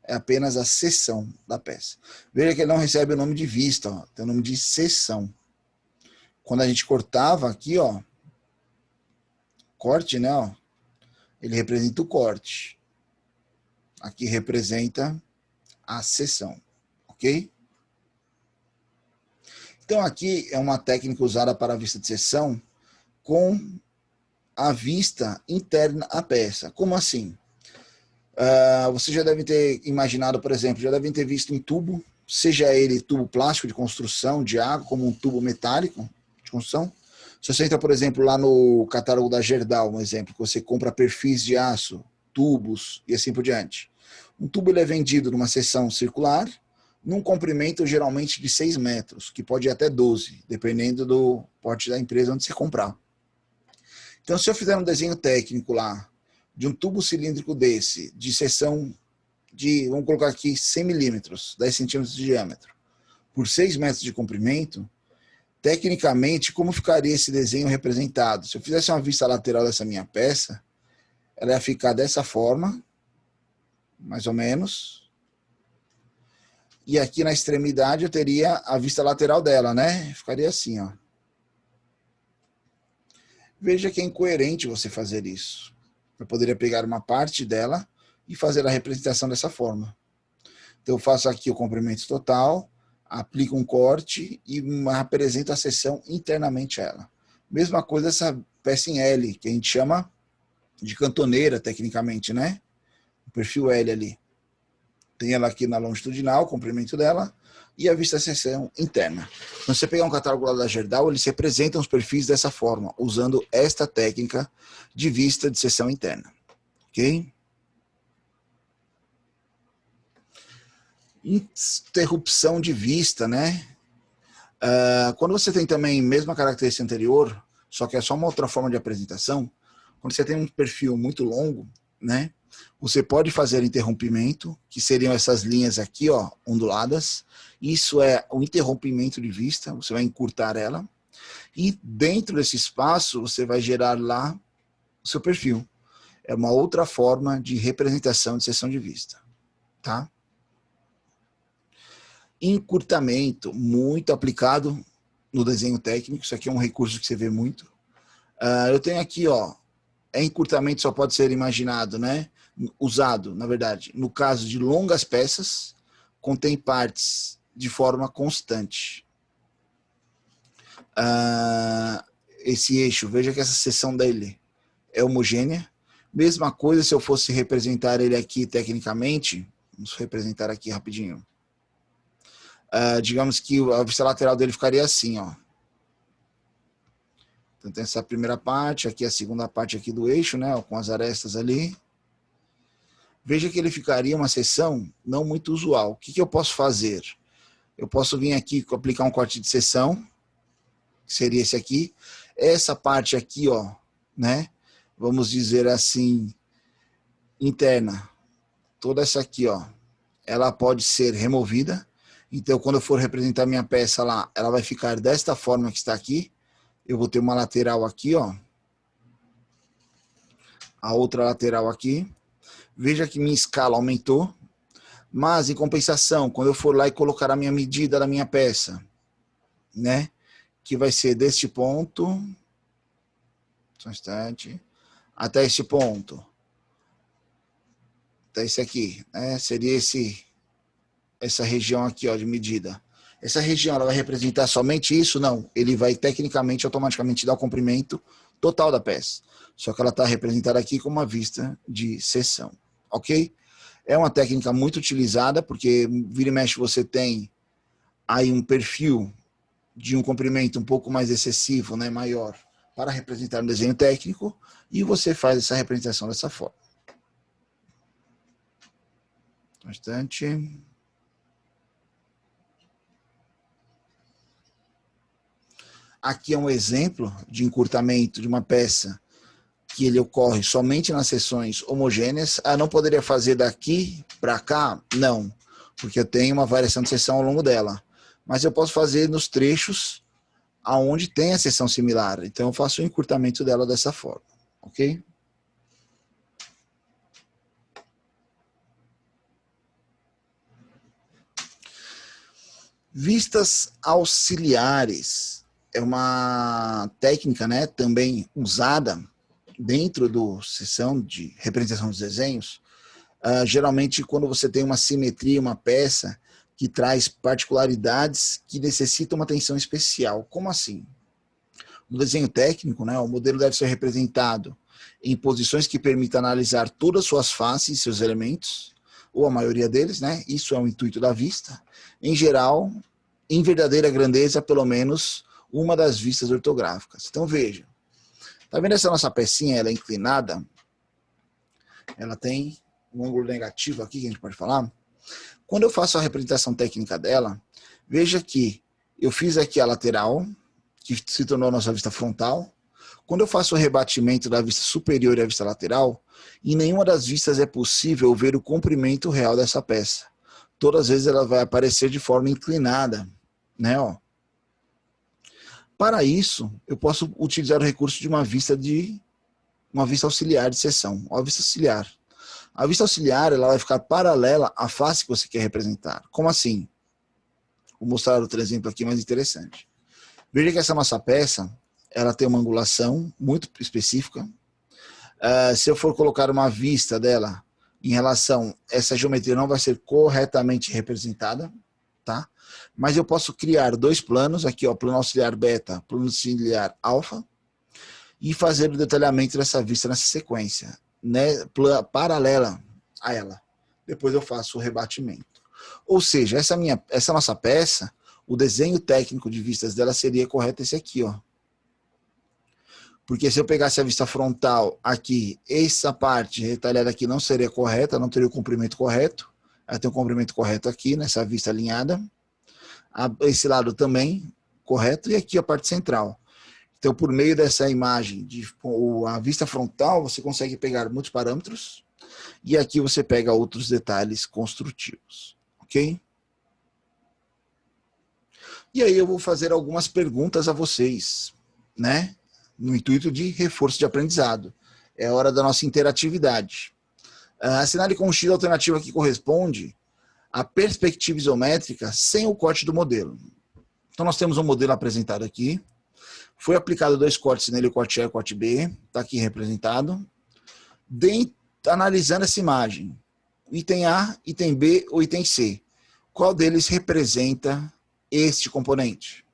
É apenas a seção da peça. Veja que ele não recebe o nome de vista, ó, tem o nome de seção. Quando a gente cortava aqui, ó, corte, né, ó, ele representa o corte. Aqui representa a seção, ok? Então aqui é uma técnica usada para a vista de seção com a vista interna à peça. Como assim? Você já deve ter imaginado, por exemplo, já devem ter visto um tubo, seja ele tubo plástico de construção, de água, como um tubo metálico de construção. Se você entra, por exemplo, lá no catálogo da Gerdau, um exemplo, que você compra perfis de aço, tubos e assim por diante. Um tubo ele é vendido numa seção circular, num comprimento geralmente de 6 metros, que pode ir até 12, dependendo do porte da empresa onde você comprar. Então, se eu fizer um desenho técnico lá, de um tubo cilíndrico desse, de seção de, vamos colocar aqui, 100 milímetros, 10 centímetros de diâmetro, por 6 metros de comprimento, tecnicamente, como ficaria esse desenho representado? Se eu fizesse uma vista lateral dessa minha peça, ela ia ficar dessa forma, mais ou menos. E aqui na extremidade eu teria a vista lateral dela, né? Ficaria assim, ó. Veja que é incoerente você fazer isso. Eu poderia pegar uma parte dela e fazer a representação dessa forma. Então eu faço aqui o comprimento total, aplico um corte e apresento a seção internamente a ela. Mesma coisa essa peça em L, que a gente chama de cantoneira, tecnicamente, né? O perfil L ali. Tem ela aqui na longitudinal, o comprimento dela, e a vista seção interna. Quando você pegar um catálogo lá da Gerdau, eles representam os perfis dessa forma, usando esta técnica de vista de seção interna. Ok? Interrupção de vista, né? Quando você tem também a mesma característica anterior, só que é só uma outra forma de apresentação, quando você tem um perfil muito longo, né? Você pode fazer interrompimento, que seriam essas linhas aqui, ó, onduladas. Isso é o interrompimento de vista, você vai encurtar ela. E dentro desse espaço, você vai gerar lá o seu perfil. É uma outra forma de representação de seção de vista. Tá? Encurtamento, muito aplicado no desenho técnico. Isso aqui é um recurso que você vê muito. Eu tenho aqui, ó, encurtamento só pode ser imaginado, né? Usado, na verdade, no caso de longas peças, contém partes de forma constante. Esse eixo, veja que essa seção dele é homogênea. Mesma coisa se eu fosse representar ele aqui tecnicamente, vamos representar aqui rapidinho. Digamos que a vista lateral dele ficaria assim, ó. Então tem essa primeira parte, aqui a segunda parte aqui do eixo, né, com as arestas ali. veja que ele ficaria uma seção não muito usual. O que eu posso fazer? Eu posso vir aqui aplicar um corte de seção, que seria esse aqui. Essa parte aqui, ó, né? Vamos dizer assim, interna. Toda essa aqui, ó, ela pode ser removida. Então, quando eu for representar minha peça lá, ela vai ficar desta forma que está aqui. Eu vou ter uma lateral aqui, ó. A outra lateral aqui. Veja que minha escala aumentou. Mas, em compensação, quando eu for lá e colocar a minha medida da minha peça, né? Que vai ser deste ponto, só um instante, até este ponto. Até esse aqui, né? Seria essa região aqui, ó, de medida. Essa região, ela vai representar somente isso? Não. Ele vai, tecnicamente, automaticamente dar o comprimento total da peça. Só que ela está representada aqui com uma vista de seção. Ok? É uma técnica muito utilizada, porque vira e mexe você tem aí um perfil de um comprimento um pouco mais excessivo, né, maior, para representar um desenho técnico, e você faz essa representação dessa forma. Bastante. Aqui é um exemplo de encurtamento de uma peça que ele ocorre somente nas seções homogêneas. Ah, não poderia fazer daqui para cá? Não, porque eu tenho uma variação de seção ao longo dela. Mas eu posso fazer nos trechos aonde tem a seção similar. Então eu faço o encurtamento dela dessa forma, ok? Vistas auxiliares é uma técnica, né, também usada dentro do seção de representação dos desenhos. Geralmente quando você tem uma simetria, uma peça que traz particularidades que necessitam uma atenção especial. Como assim? No desenho técnico, né, o modelo deve ser representado em posições que permitam analisar todas as suas faces e seus elementos, ou a maioria deles, né? Isso é o intuito da vista. Em geral, em verdadeira grandeza, pelo menos uma das vistas ortográficas. Então veja, tá vendo essa nossa pecinha? Ela é inclinada, ela tem um ângulo negativo aqui que a gente pode falar. Quando eu faço a representação técnica dela, veja que eu fiz aqui a lateral, que se tornou a nossa vista frontal. Quando eu faço o rebatimento da vista superior e a vista lateral, em nenhuma das vistas é possível ver o comprimento real dessa peça. Todas as vezes ela vai aparecer de forma inclinada, né? Ó. Para isso, eu posso utilizar o recurso de uma vista auxiliar de seção, uma vista auxiliar. A vista auxiliar ela vai ficar paralela à face que você quer representar. Como assim? Vou mostrar outro exemplo aqui mais interessante. Veja que essa nossa peça, ela tem uma angulação muito específica. Se eu for colocar uma vista dela em relação, essa geometria não vai ser corretamente representada, tá? Mas eu posso criar dois planos, aqui ó, plano auxiliar beta, plano auxiliar alfa, e fazer o detalhamento dessa vista nessa sequência, né, paralela a ela. Depois eu faço o rebatimento. Ou seja, essa nossa peça, o desenho técnico de vistas dela seria correto esse aqui, ó. Porque se eu pegasse a vista frontal aqui, essa parte retalhada aqui não seria correta, não teria o comprimento correto. Ela tem o comprimento correto aqui, nessa vista alinhada. Esse lado também correto, e aqui a parte central. Então, por meio dessa imagem, a vista frontal, você consegue pegar muitos parâmetros, e aqui você pega outros detalhes construtivos, ok? E aí eu vou fazer algumas perguntas a vocês, né? No intuito de reforço de aprendizado. É hora da nossa interatividade. Assinale com o X a alternativa que corresponde à perspectiva isométrica sem o corte do modelo. Então nós temos um modelo apresentado aqui. Foi aplicado dois cortes nele, o corte A e o corte B. Está aqui representado. Analisando essa imagem. Item A, item B ou item C. Qual deles representa este componente?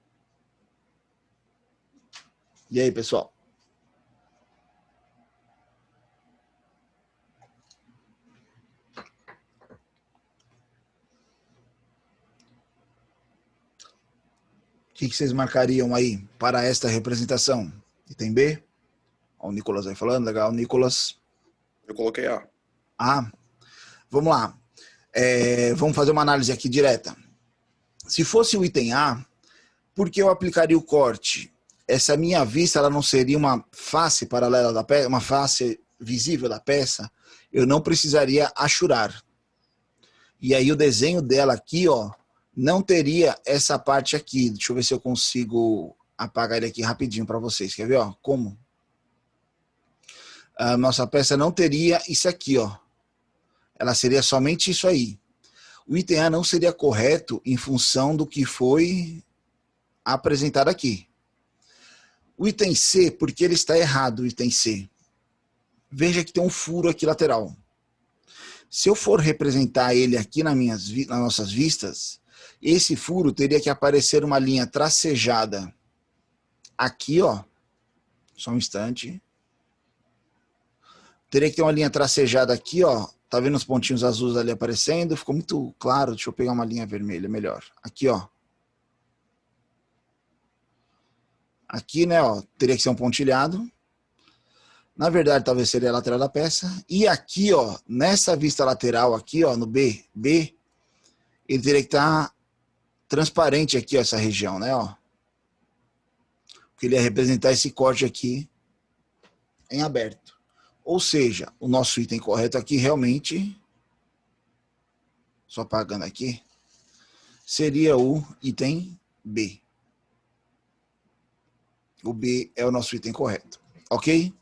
E aí, pessoal? O que vocês marcariam aí para esta representação? Item B? Ó, o Nicolas vai falando, legal, Nicolas. Eu coloquei A. A. Vamos lá. Vamos fazer uma análise aqui direta. Se fosse o item A, por que eu aplicaria o corte? Essa minha vista, ela não seria uma face paralela da peça, uma face visível da peça? Eu não precisaria achurar. E aí o desenho dela aqui, ó, não teria essa parte aqui. Deixa eu ver se eu consigo apagar ele aqui rapidinho para vocês. Quer ver, ó? Como? A nossa peça não teria isso aqui, ó. Ela seria somente isso aí. O item A não seria correto em função do que foi apresentado aqui. O item C, porque ele está errado, o item C. Veja que tem um furo aqui lateral. Se eu for representar ele aqui nas nossas vistas, esse furo teria que aparecer uma linha tracejada aqui, ó. Só um instante. Teria que ter uma linha tracejada aqui, ó. Tá vendo os pontinhos azuis ali aparecendo? Ficou muito claro. Deixa eu pegar uma linha vermelha, melhor. Aqui, ó. Aqui, né, ó, teria que ser um pontilhado. Na verdade, talvez seria a lateral da peça. E aqui, ó, nessa vista lateral aqui, ó, no B, ele teria que estar transparente aqui, ó, essa região, né, ó. Porque ele ia representar esse corte aqui em aberto. Ou seja, o nosso item correto aqui realmente, só apagando aqui, seria o item B. O B é o nosso item correto, ok?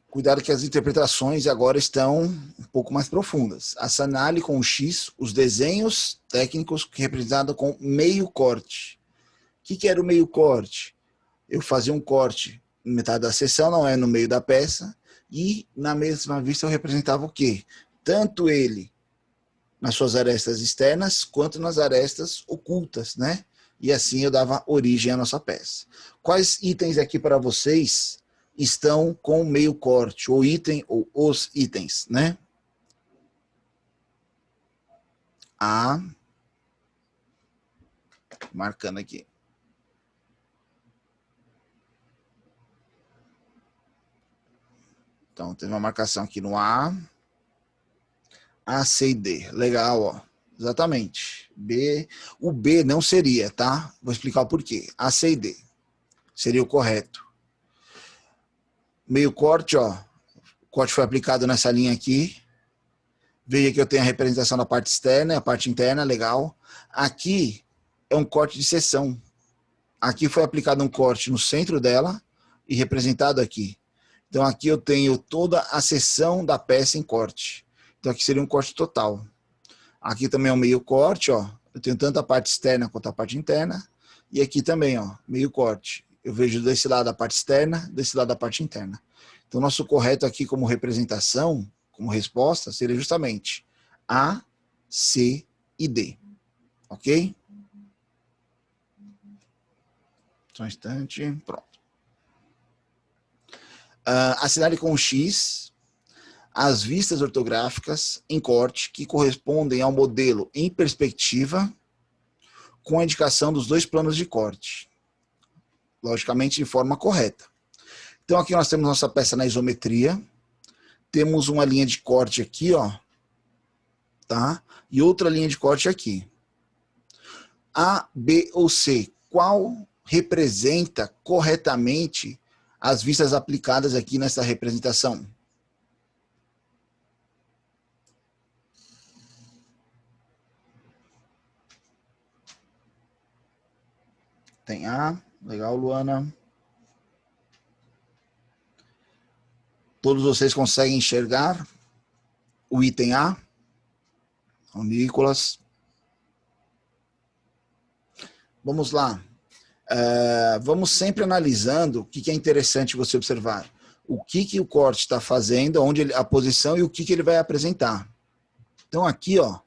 Cuidado que as interpretações agora estão um pouco mais profundas. Assinale com o X os desenhos técnicos representados com meio corte. O que era o meio corte? Eu fazia um corte em metade da seção, não é no meio da peça, e na mesma vista eu representava o quê? Tanto ele nas suas arestas externas, quanto nas arestas ocultas, né? E assim eu dava origem à nossa peça. Quais itens aqui para vocês estão com meio corte, ou item, ou os itens, né? A, marcando aqui. Então, teve uma marcação aqui no A, C e D. Legal, ó. Exatamente. B. O B não seria, tá? Vou explicar o porquê. A, C e D. Seria o correto. Meio corte, ó. O corte foi aplicado nessa linha aqui. Veja que eu tenho a representação da parte externa, a parte interna, legal. Aqui é um corte de seção. Aqui foi aplicado um corte no centro dela e representado aqui. Então aqui eu tenho toda a seção da peça em corte. Então aqui seria um corte total. Aqui também é um meio corte, ó. Eu tenho tanto a parte externa quanto a parte interna. E aqui também, ó, meio corte. Eu vejo desse lado a parte externa, desse lado a parte interna. Então nosso correto aqui como representação, como resposta, seria justamente A, C e D. Ok? Só um instante. Pronto. Assinale com o X as vistas ortográficas em corte que correspondem ao modelo em perspectiva com a indicação dos dois planos de corte. Logicamente, de forma correta. Então, aqui nós temos nossa peça na isometria. Temos uma linha de corte aqui, ó. Tá? E outra linha de corte aqui. A, B ou C. Qual representa corretamente as vistas aplicadas aqui nessa representação? Tem A. Legal, Luana. Todos vocês conseguem enxergar o item A? O Nicolas. Vamos lá. Vamos sempre analisando o que é interessante você observar. O que o corte está fazendo, onde a posição e o que ele vai apresentar. Então aqui, ó,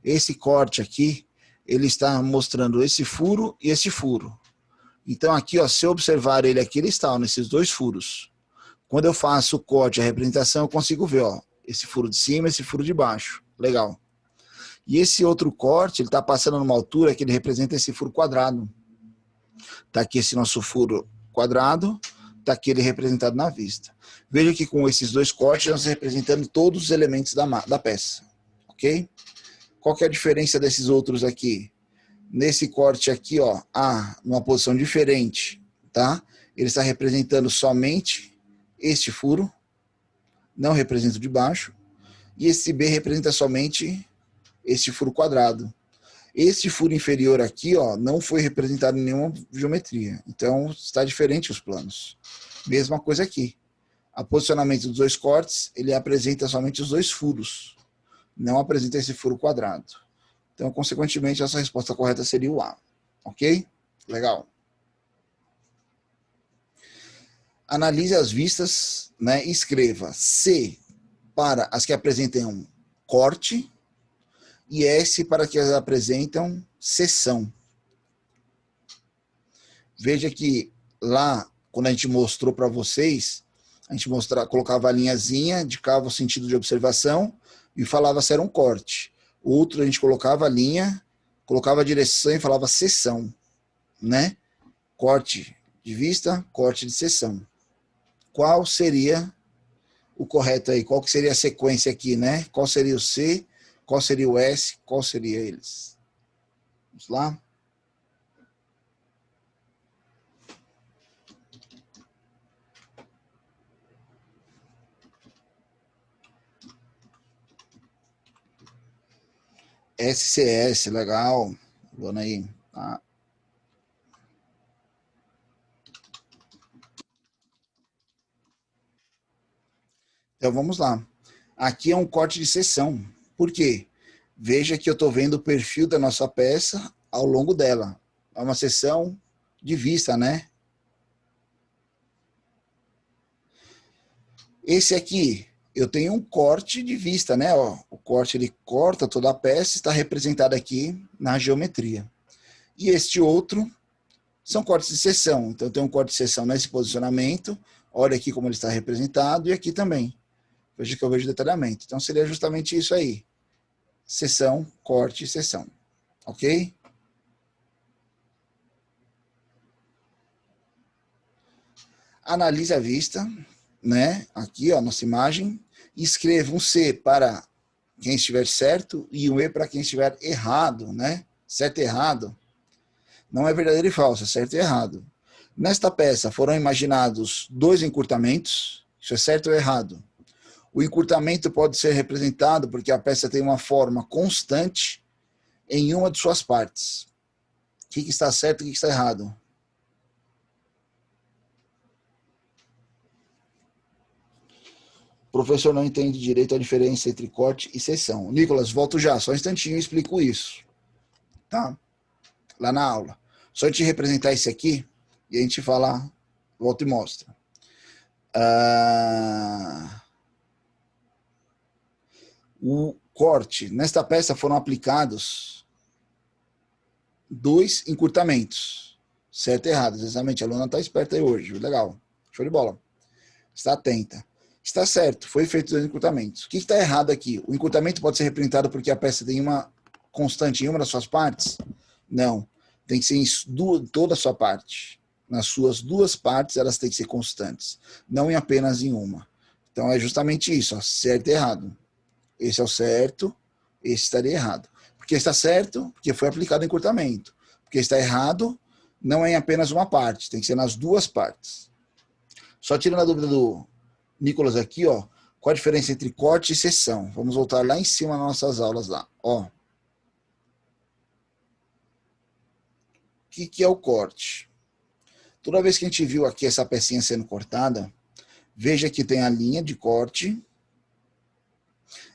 esse corte aqui, ele está mostrando esse furo e esse furo. Então aqui, ó, se eu observar ele aqui, ele está ó, nesses dois furos. Quando eu faço o corte, a representação, eu consigo ver, ó, esse furo de cima, esse furo de baixo. Legal. E esse outro corte, ele está passando numa altura que ele representa esse furo quadrado. Está aqui esse nosso furo quadrado, está aqui ele representado na vista. Veja que com esses dois cortes nós estamos representando todos os elementos da peça, ok? Qual que é a diferença desses outros aqui? Nesse corte aqui, ó, A, numa posição diferente, tá? Ele está representando somente este furo, não representa o de baixo, e esse B representa somente este furo quadrado. Este furo inferior aqui, ó, não foi representado em nenhuma geometria. Então, está diferente os planos. Mesma coisa aqui. O posicionamento dos dois cortes, ele apresenta somente os dois furos. Não apresenta esse furo quadrado. Então, consequentemente, essa resposta correta seria o A. Ok? Legal. Analise as vistas, né? Escreva C para as que apresentam corte e S para que as apresentam seção. Veja que lá, quando a gente mostrou para vocês, a gente colocava a linhazinha, indicava o sentido de observação e falava se era um corte. O outro a gente colocava a linha, colocava a direção e falava seção, né? Corte de vista, corte de seção. Qual seria o correto aí? Qual que seria a sequência aqui, né? Qual seria o C? Qual seria o S? Qual seria eles? Vamos lá. SCS, legal. Vamos aí. Tá. Então vamos lá. Aqui é um corte de seção. Por quê? Veja que eu estou vendo o perfil da nossa peça ao longo dela. É uma seção de vista, né? Esse aqui, eu tenho um corte de vista, né? Ó, o corte, ele corta toda a peça, está representado aqui na geometria. E este outro são cortes de seção. Então, eu tenho um corte de seção nesse posicionamento. Olha aqui como ele está representado e aqui também. Veja que eu vejo detalhamento. Então, seria justamente isso aí. Seção, corte e seção. Ok? Analise a vista, né? Aqui, ó, nossa imagem. Escreva um C para quem estiver certo e um E para quem estiver errado, né? Certo e errado. Não é verdadeiro e falso, é certo e errado. Nesta peça foram imaginados 2 encurtamentos. Isso é certo ou errado? O encurtamento pode ser representado porque a peça tem uma forma constante em uma de suas partes. O que está certo e o que está errado? O professor não entende direito a diferença entre corte e seção. Nicolas, volto já, só um instantinho e explico isso. Tá? Lá na aula. Só a gente representar esse aqui e a gente fala, volta e mostra. O corte, nesta peça foram aplicados 2 encurtamentos. Certo e errado, exatamente. A aluna está esperta aí hoje. Legal. Show de bola. Está atenta. Está certo, foi feito 2 encurtamentos. O que está errado aqui? O encurtamento pode ser representado porque a peça tem uma constante em uma das suas partes? Não. Tem que ser em toda a sua parte. Nas suas 2 partes, elas têm que ser constantes. Não em apenas em uma. Então, é justamente isso, ó, certo e errado. Esse é o certo, esse estaria errado. Porque está certo, porque foi aplicado encurtamento. Porque está errado, não é em apenas uma parte, tem que ser nas 2 partes. Só tirando a dúvida do Nicolas aqui, ó, qual a diferença entre corte e seção? Vamos voltar lá em cima nas nossas aulas lá, ó. O que é o corte? Toda vez que a gente viu aqui essa pecinha sendo cortada, veja que tem a linha de corte,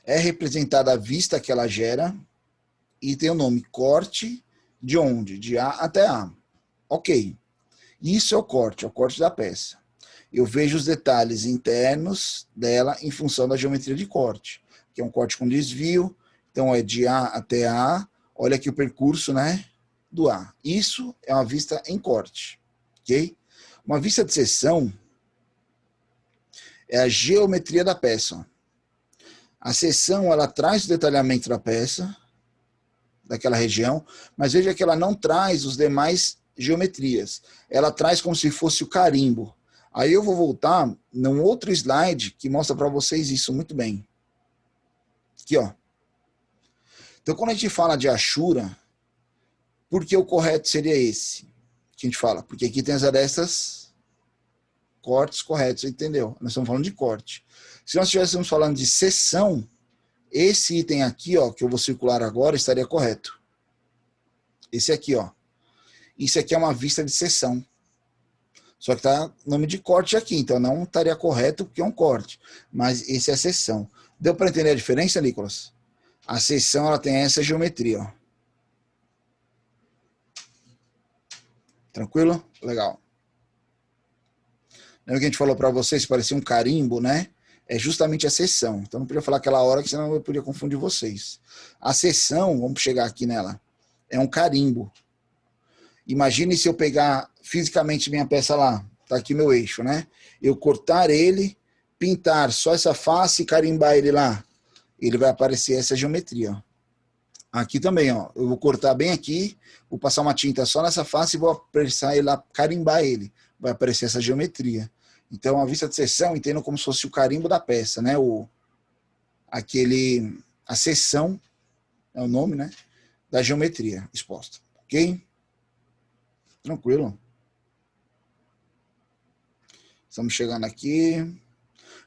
é representada a vista que ela gera e tem o nome corte de onde? De A até A. Ok. Isso é o corte da peça. Eu vejo os detalhes internos dela em função da geometria de corte, que é um corte com desvio, então é de A até A, olha aqui o percurso, né, do A. Isso é uma vista em corte, ok? Uma vista de seção é a geometria da peça. A seção, ela traz o detalhamento da peça, daquela região, mas veja que ela não traz os demais geometrias. Ela traz como se fosse o carimbo. Aí eu vou voltar num outro slide que mostra para vocês isso muito bem. Aqui, ó. Então, quando a gente fala de Ashura, por que o correto seria esse? Que a gente fala, porque aqui tem as arestas, cortes corretos, entendeu? Nós estamos falando de corte. Se nós estivéssemos falando de seção, esse item aqui, ó, que eu vou circular agora, estaria correto. Esse aqui, ó. Isso aqui é uma vista de seção. Só que tá nome de corte aqui, então não estaria correto porque é um corte. Mas esse é a seção. Deu para entender a diferença, Nicolas? A seção, ela tem essa geometria, ó. Tranquilo? Legal. Lembra que a gente falou para vocês que parecia um carimbo, né? É justamente a seção. Então não podia falar aquela hora que senão eu podia confundir vocês. A seção, vamos chegar aqui nela, é um carimbo. Imagine se eu pegar fisicamente minha peça lá, tá aqui meu eixo, né? Eu cortar ele, pintar só essa face e carimbar ele lá. Ele vai aparecer essa geometria, ó. Aqui também, ó. Eu vou cortar bem aqui, vou passar uma tinta só nessa face e vou apressar ele lá, carimbar ele. Vai aparecer essa geometria. Então, a vista de seção, entendo como se fosse o carimbo da peça, né? A seção, é o nome, né? Da geometria exposta. Ok? Tranquilo. Estamos chegando aqui.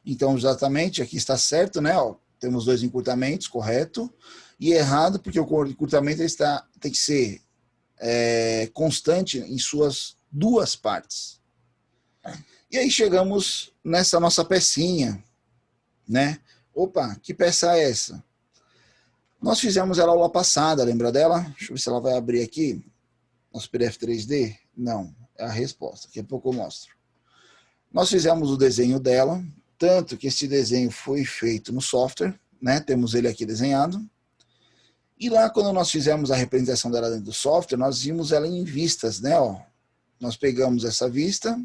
Então, exatamente, aqui está certo, né? Ó, temos 2 encurtamentos, correto. E errado, porque o encurtamento tem que ser constante em suas 2 partes. E aí chegamos nessa nossa pecinha, né? Opa, que peça é essa? Nós fizemos ela aula passada, lembra dela? Deixa eu ver se ela vai abrir aqui. Nosso PDF 3D? Não, é a resposta. Daqui a pouco eu mostro. Nós fizemos o desenho dela, tanto que esse desenho foi feito no software, né? Temos ele aqui desenhado. E lá, quando nós fizemos a representação dela dentro do software, nós vimos ela em vistas, né? Ó, nós pegamos essa vista,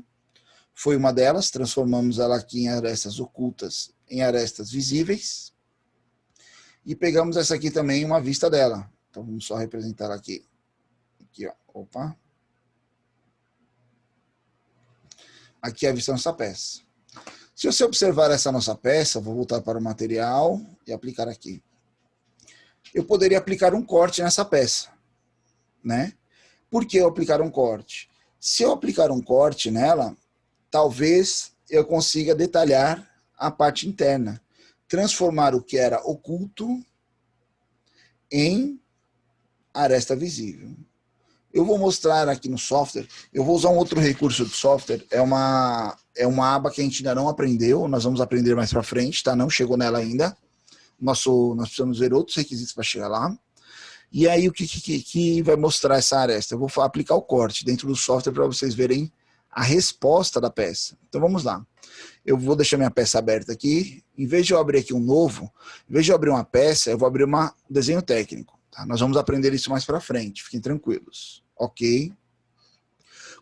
foi uma delas, transformamos ela aqui em arestas ocultas, em arestas visíveis. E pegamos essa aqui também, uma vista dela. Então, vamos só representar ela aqui. Aqui, ó. Opa. Aqui é a vista da nossa peça. Se você observar essa nossa peça, vou voltar para o material e aplicar aqui. Eu poderia aplicar um corte nessa peça, né? Por que eu aplicar um corte? Se eu aplicar um corte nela, talvez eu consiga detalhar a parte interna, transformar o que era oculto em aresta visível. Eu vou mostrar aqui no software, eu vou usar um outro recurso do software, é uma aba que a gente ainda não aprendeu, nós vamos aprender mais para frente, tá? Não chegou nela ainda. Nós precisamos ver outros requisitos para chegar lá. E aí, o que vai mostrar essa aresta? Eu vou aplicar o corte dentro do software para vocês verem a resposta da peça. Então, vamos lá. Eu vou deixar minha peça aberta aqui. Em vez de eu abrir aqui um novo, em vez de eu abrir uma peça, eu vou abrir um desenho técnico. Tá? Nós vamos aprender isso mais para frente. Fiquem tranquilos. Ok?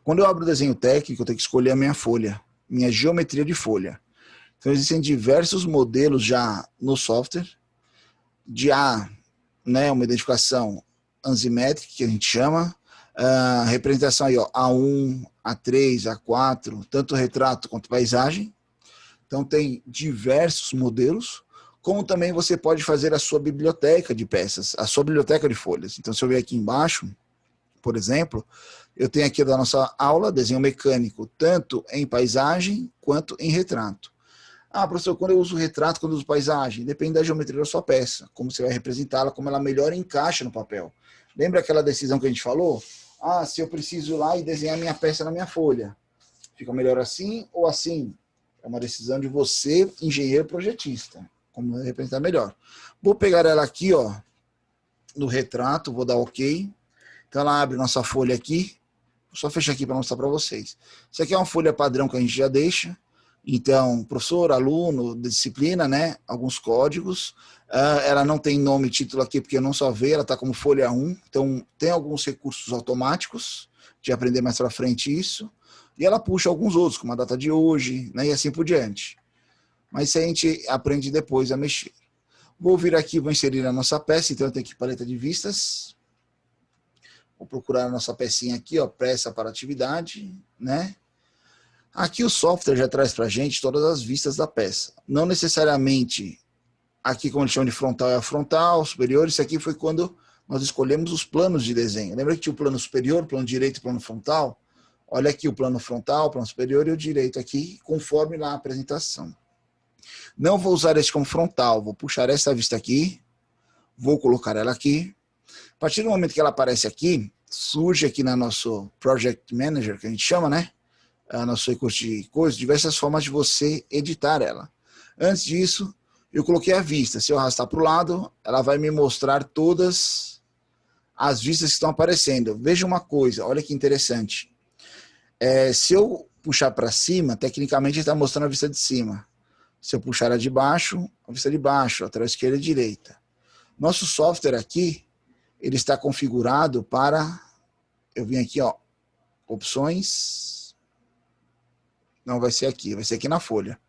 Quando eu abro o desenho técnico, eu tenho que escolher a minha folha, minha geometria de folha. Então, existem diversos modelos já no software, de né, uma identificação anzimétrica, que a gente chama, representação aí, ó, A1, A3, A4, tanto retrato quanto paisagem. Então, tem diversos modelos, como também você pode fazer a sua biblioteca de peças, a sua biblioteca de folhas. Então, se eu ver aqui embaixo, por exemplo, eu tenho aqui da nossa aula, desenho mecânico, tanto em paisagem quanto em retrato. Ah, professor, quando eu uso retrato, quando eu uso paisagem? Depende da geometria da sua peça, como você vai representá-la, como ela melhor encaixa no papel. Lembra aquela decisão que a gente falou? Ah, se eu preciso ir lá e desenhar minha peça na minha folha, fica melhor assim ou assim? É uma decisão de você, engenheiro projetista, como representar melhor. Vou pegar ela aqui, ó, no retrato, vou dar OK. Então ela abre nossa folha aqui. Vou só fechar aqui para mostrar para vocês. Isso aqui é uma folha padrão que a gente já deixa. Então, professor, aluno, disciplina, né? Alguns códigos. Ela não tem nome e título aqui porque eu não só vejo, ela está como folha 1. Então, tem alguns recursos automáticos de aprender mais para frente isso. E ela puxa alguns outros, como a data de hoje, né? E assim por diante. Mas isso a gente aprende depois a mexer. Vou vir aqui, vou inserir a nossa peça. Então, eu tenho aqui paleta de vistas. Vou procurar a nossa pecinha aqui, ó, peça para atividade, né? Aqui o software já traz para a gente todas as vistas da peça. Não necessariamente aqui, como eles chamam de frontal, é a frontal, superior. Isso aqui foi quando nós escolhemos os planos de desenho. Lembra que tinha o plano superior, plano direito e plano frontal? Olha aqui o plano frontal, o plano superior e o direito aqui, conforme lá a apresentação. Não vou usar esse como frontal, vou puxar essa vista aqui, vou colocar ela aqui. A partir do momento que ela aparece aqui, surge aqui na nosso Project Manager, que a gente chama, né? A nosso recurso de coisas, diversas formas de você editar ela. Antes disso, eu coloquei a vista. Se eu arrastar para o lado, ela vai me mostrar todas as vistas que estão aparecendo. Veja uma coisa, olha que interessante. Se eu puxar para cima, tecnicamente está mostrando a vista de cima. Se eu puxar ela de baixo, a vista de baixo, lateral esquerda e direita. Nosso software aqui, ele está configurado para... Eu vim aqui, ó, opções... Não vai ser aqui na folha.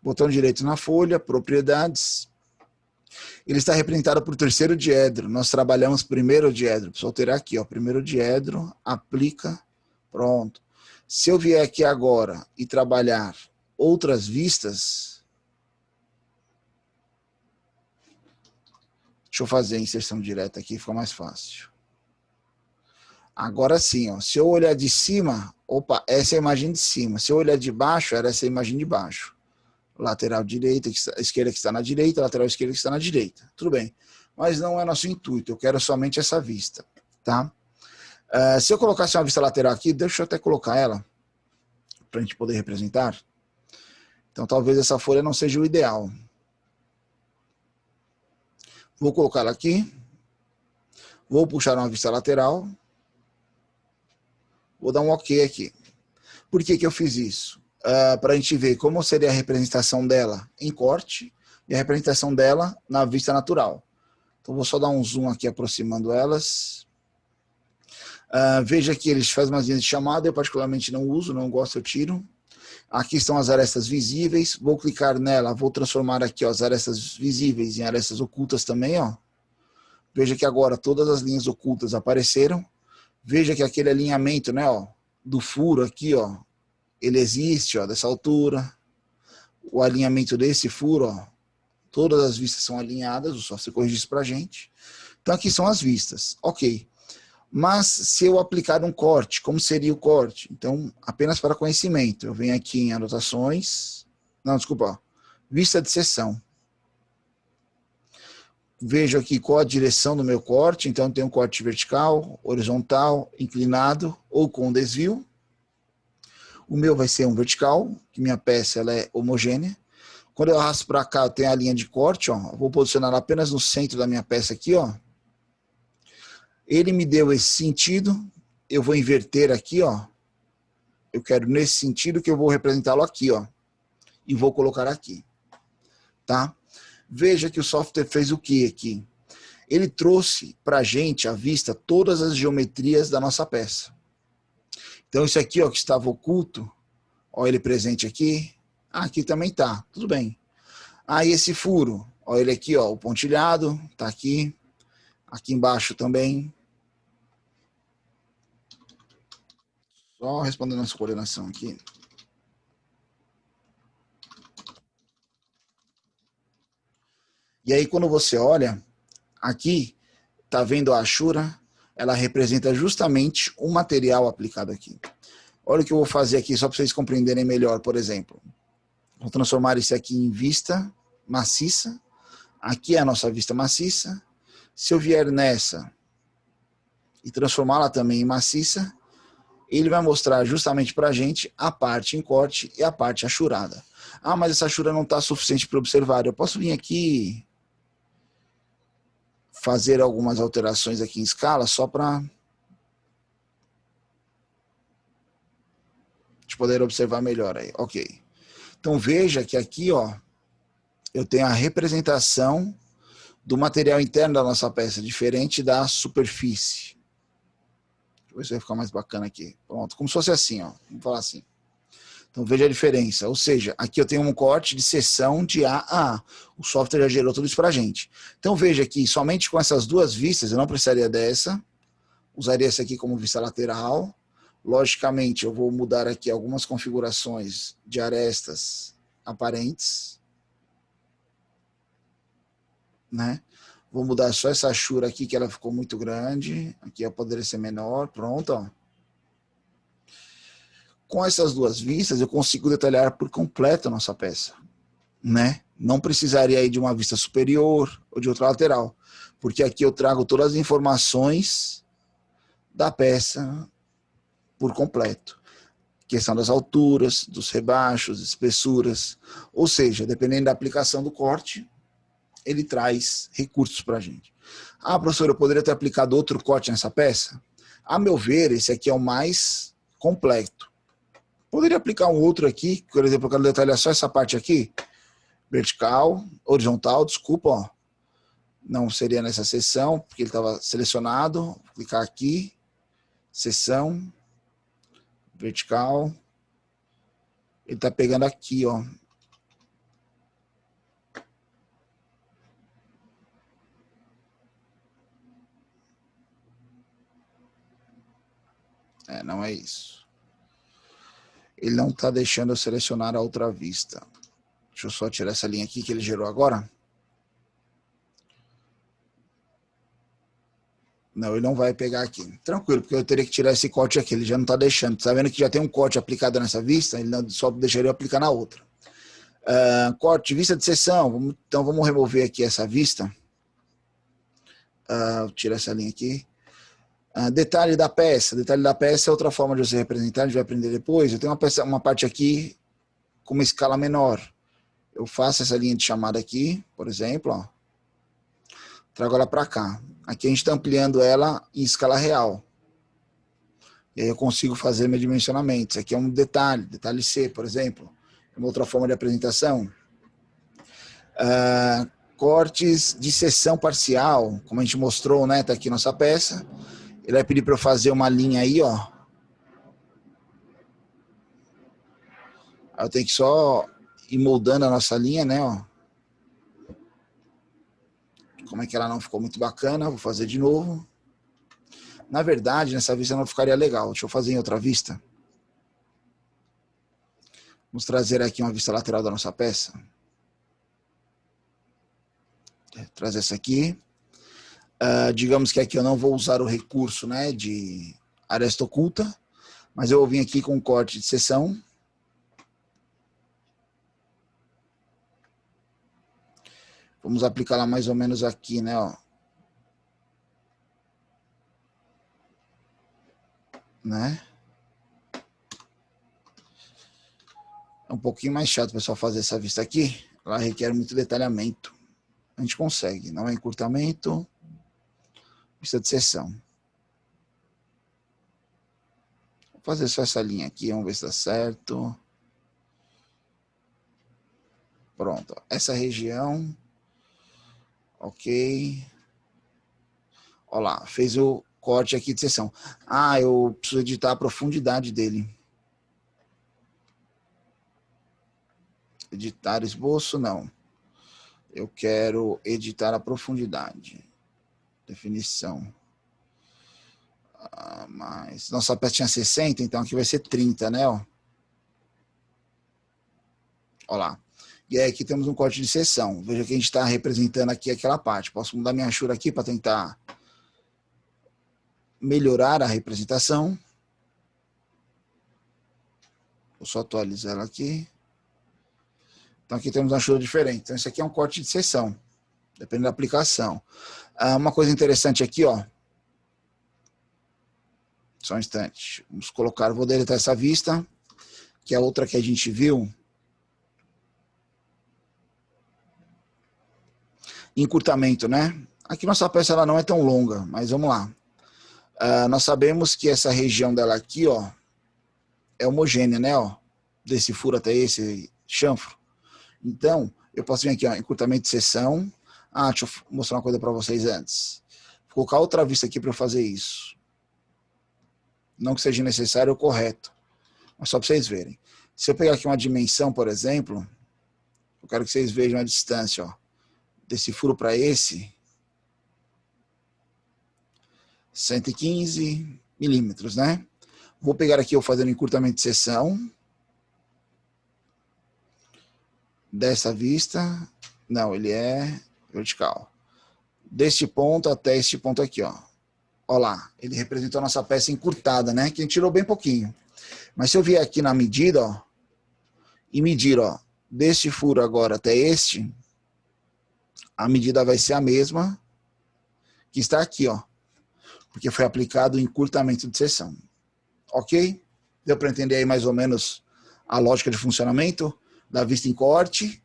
Botão direito na folha, propriedades. Ele está representado por terceiro diedro. Nós trabalhamos primeiro diedro. Preciso alterar aqui, ó, primeiro diedro, aplica, pronto. Se eu vier aqui agora e trabalhar outras vistas, deixa eu fazer a inserção direta aqui, fica mais fácil. Agora sim, ó, se eu olhar de cima, opa, essa é a imagem de cima. Se eu olhar de baixo, era essa a imagem de baixo. Lateral direita, esquerda que está na direita, lateral esquerda que está na direita. Tudo bem. Mas não é nosso intuito, eu quero somente essa vista, tá? Se eu colocasse uma vista lateral aqui, deixa eu até colocar ela, para a gente poder representar. Então talvez essa folha não seja o ideal. Vou colocar ela aqui. Vou puxar uma vista lateral. Vou dar um OK aqui. Por que que eu fiz isso? Para a gente ver como seria a representação dela em corte e a representação dela na vista natural. Então vou só dar um zoom aqui aproximando elas. Veja que eles fazem umas linhas de chamada, eu particularmente não uso, não gosto, eu tiro. Aqui estão as arestas visíveis, vou clicar nela, vou transformar aqui ó, as arestas visíveis em arestas ocultas também. Ó. Veja que agora todas as linhas ocultas apareceram. Veja que aquele alinhamento, né, ó, do furo aqui, ó, ele existe, ó, dessa altura. O alinhamento desse furo, ó, todas as vistas são alinhadas, o software corrige isso pra gente. Então aqui são as vistas, ok. Mas se eu aplicar um corte, como seria o corte? Então, apenas para conhecimento, eu venho aqui em anotações, não, desculpa, ó, vista de seção. Vejo aqui qual a direção do meu corte, então tem um corte vertical, horizontal, inclinado ou com desvio. O meu vai ser um vertical, que minha peça ela é homogênea. Quando eu arrasto para cá, eu tenho a linha de corte, ó, eu vou posicionar ela apenas no centro da minha peça aqui, ó. Ele me deu esse sentido, eu vou inverter aqui, ó. Eu quero nesse sentido que eu vou representá-lo aqui, ó. E vou colocar aqui, tá? Veja que o software fez o que aqui? Ele trouxe para a gente, à vista, todas as geometrias da nossa peça. Então, isso aqui, ó, que estava oculto, ó, ele presente aqui. Aqui também tá, tudo bem. Aí esse furo, ó, ele aqui, ó, o pontilhado, tá aqui. Aqui embaixo também. Só respondendo essa coordenação aqui. E aí, quando você olha, aqui, tá vendo a Ashura? Ela representa justamente o material aplicado aqui. Olha o que eu vou fazer aqui, só para vocês compreenderem melhor, por exemplo. Vou transformar isso aqui em vista maciça. Aqui é a nossa vista maciça. Se eu vier nessa e transformá-la também em maciça, ele vai mostrar justamente para a gente a parte em corte e a parte achurada. Ah, mas essa achura não está suficiente para observar. Eu posso vir aqui fazer algumas alterações aqui em escala só para a gente poder observar melhor aí. Ok. Então veja que aqui, ó, eu tenho a representação do material interno da nossa peça, diferente da superfície. Deixa eu ver se vai ficar mais bacana aqui. Pronto, como se fosse assim, ó. Vamos falar assim. Então veja a diferença. Ou seja, aqui eu tenho um corte de seção de A a A. O software já gerou tudo isso pra gente. Então veja que somente com essas duas vistas, eu não precisaria dessa. Usaria essa aqui como vista lateral. Logicamente, eu vou mudar aqui algumas configurações de arestas aparentes, né? Vou mudar só essa achura aqui, que ela ficou muito grande. Aqui ela poderia ser menor. Pronto, ó. Com essas duas vistas, eu consigo detalhar por completo a nossa peça, né? Não precisaria aí de uma vista superior ou de outra lateral, porque aqui eu trago todas as informações da peça por completo. Questão das alturas, dos rebaixos, espessuras. Ou seja, dependendo da aplicação do corte, ele traz recursos para a gente. Ah, professor, eu poderia ter aplicado outro corte nessa peça? A meu ver, esse aqui é o mais completo. Poderia aplicar um outro aqui, por exemplo, eu quero detalhar só essa parte aqui, vertical, horizontal, desculpa, ó. Não seria nessa seção, porque ele estava selecionado. Vou clicar aqui, seção, vertical. Ele está pegando aqui, ó. Não é isso. Ele não está deixando eu selecionar a outra vista. Deixa eu só tirar essa linha aqui que ele gerou agora. Não, ele não vai pegar aqui. Tranquilo, porque eu teria que tirar esse corte aqui. Ele já não está deixando. Está vendo que já tem um corte aplicado nessa vista? Ele não, só deixaria eu aplicar na outra. Corte, vista de seção. Então vamos remover aqui essa vista. Tirar essa linha aqui. Detalhe da peça. Detalhe da peça é outra forma de você representar. A gente vai aprender depois. Eu tenho uma parte aqui com uma escala menor. Eu faço essa linha de chamada aqui, por exemplo, ó. Trago ela para cá. Aqui a gente está ampliando ela em escala real. E aí eu consigo fazer meu dimensionamento. Isso aqui é um detalhe C, por exemplo. É uma outra forma de apresentação. Cortes de seção parcial, como a gente mostrou, né? Tá aqui nossa peça. Ele vai pedir para eu fazer uma linha aí, ó. Aí eu tenho que só ir moldando a nossa linha, né, ó. Como é que ela não ficou muito bacana, vou fazer de novo. Na verdade, nessa vista não ficaria legal. Deixa eu fazer em outra vista. Vamos trazer aqui uma vista lateral da nossa peça. Trazer essa aqui. Digamos que aqui eu não vou usar o recurso, né, de aresta oculta, mas eu vou vir aqui com um corte de seção. Vamos aplicar lá mais ou menos aqui, né, ó. Né? É um pouquinho mais chato o pessoal fazer essa vista aqui. Ela requer muito detalhamento. A gente consegue, não é encurtamento, vista de seção. Vou fazer só essa linha aqui, vamos ver se dá certo. Pronto, essa região. Ok. Olha lá, fez o corte aqui de seção. Eu preciso editar a profundidade dele. Editar esboço, não. Eu quero editar a profundidade. Definição. Mas nossa peça tinha 60, então aqui vai ser 30, né? Ó lá. E aí aqui temos um corte de seção. Veja que a gente está representando aqui aquela parte. Posso mudar minha achura aqui para tentar melhorar a representação. Vou só atualizar ela aqui. Então aqui temos uma achura diferente. Então isso aqui é um corte de seção, dependendo da aplicação. Uma coisa interessante aqui, ó. Só um instante. Vamos colocar, vou deletar essa vista, que é a outra que a gente viu. Encurtamento, né? Aqui nossa peça ela não é tão longa, mas vamos lá. Nós sabemos que essa região dela aqui, ó, é homogênea, né? Ó, desse furo até esse chanfro. Então, eu posso vir aqui, ó, encurtamento de seção. Deixa eu mostrar uma coisa para vocês antes. Vou colocar outra vista aqui para eu fazer isso. Não que seja necessário ou correto, mas só para vocês verem. Se eu pegar aqui uma dimensão, por exemplo, eu quero que vocês vejam a distância, ó, desse furo para esse, 115 milímetros, né? Vou pegar aqui eu fazendo encurtamento de seção. Dessa vista. Não, ele é vertical. Deste ponto até este ponto aqui, ó. Ó lá, ele representou a nossa peça encurtada, né? Que a gente tirou bem pouquinho. Mas se eu vier aqui na medida, ó, e medir, ó, deste furo agora até este, a medida vai ser a mesma que está aqui, ó. Porque foi aplicado o encurtamento de seção. Ok? Deu para entender aí mais ou menos a lógica de funcionamento da vista em corte,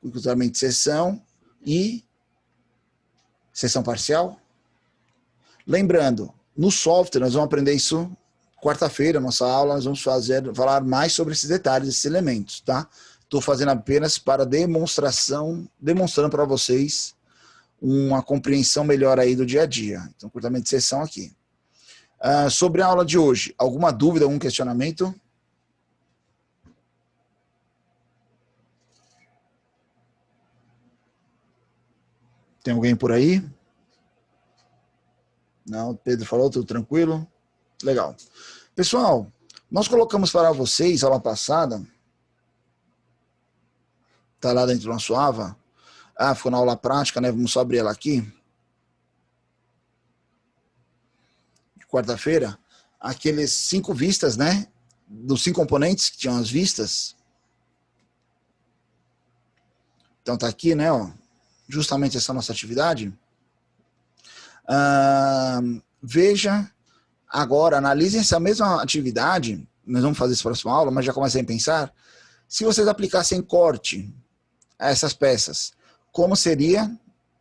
encurtamento de seção e seção parcial? Lembrando, no software nós vamos aprender isso quarta-feira, nossa aula, nós vamos falar mais sobre esses detalhes, esses elementos, tá? Estou fazendo apenas para demonstração, demonstrando para vocês uma compreensão melhor aí do dia a dia. Então, encurtamento de seção aqui. Sobre a aula de hoje, alguma dúvida, algum questionamento? Tem alguém por aí? Não, Pedro falou, tudo tranquilo? Legal. Pessoal, nós colocamos para vocês, aula passada, tá lá dentro do nosso AVA. Ficou na aula prática, né? Vamos só abrir ela aqui. De quarta-feira. Aqueles 5 vistas, né? Dos 5 componentes que tinham as vistas. Então tá aqui, né? Ó, justamente essa nossa atividade. Veja agora, analisem essa mesma atividade, nós vamos fazer essa próxima aula, mas já comecem a pensar, se vocês aplicassem corte a essas peças, como seria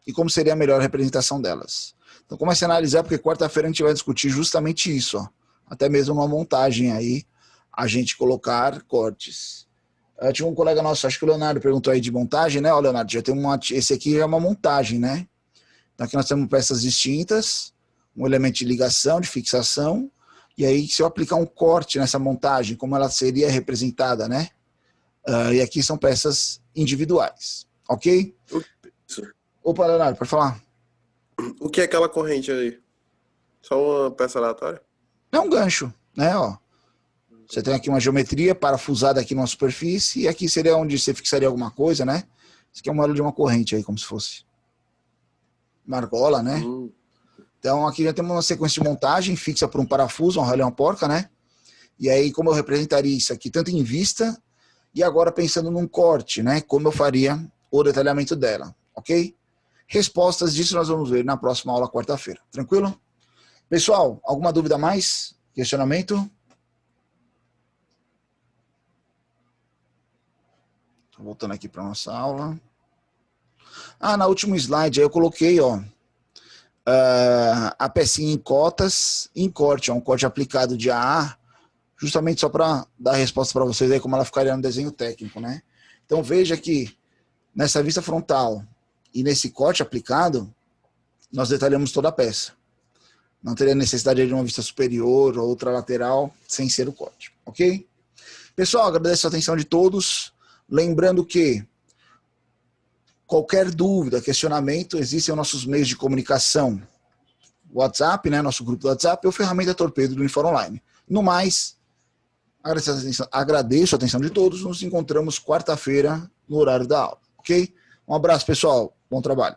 e como seria a melhor representação delas. Então comece a analisar, porque quarta-feira a gente vai discutir justamente isso, ó. Até mesmo uma montagem aí, a gente colocar cortes. Tinha um colega nosso, acho que o Leonardo perguntou aí de montagem, né? Ó, Leonardo, já tem esse aqui é uma montagem, né? Então aqui nós temos peças distintas, um elemento de ligação, de fixação, e aí se eu aplicar um corte nessa montagem, como ela seria representada, né? E aqui são peças individuais, ok? Opa, Leonardo, pode falar. O que é aquela corrente aí? Só uma peça aleatória? É um gancho, né? Ó. Você tem aqui uma geometria parafusada aqui numa superfície, e aqui seria onde você fixaria alguma coisa, né? Isso aqui é um modelo de uma corrente aí, como se fosse uma argola, né? Então aqui já temos uma sequência de montagem fixa por um parafuso, um ralé, uma porca, né? E aí como eu representaria isso aqui, tanto em vista, e agora pensando num corte, né? Como eu faria o detalhamento dela, ok? Respostas disso nós vamos ver na próxima aula, quarta-feira. Tranquilo? Pessoal, alguma dúvida a mais? Questionamento? Tô voltando aqui para nossa aula. Na última slide aí eu coloquei, ó, a pecinha em cotas, em corte, um corte aplicado de AA, justamente só para dar a resposta para vocês aí como ela ficaria no desenho técnico, né? Então veja que nessa vista frontal e nesse corte aplicado, nós detalhamos toda a peça. Não teria necessidade de uma vista superior ou outra lateral sem ser o corte, ok? Pessoal, agradeço a atenção de todos. Lembrando que qualquer dúvida, questionamento, existem os nossos meios de comunicação. WhatsApp, né, nosso grupo do WhatsApp, ou ferramenta Torpedo do Unifor Online. No mais, agradeço a atenção de todos. Nos encontramos quarta-feira no horário da aula, ok? Um abraço, pessoal. Bom trabalho.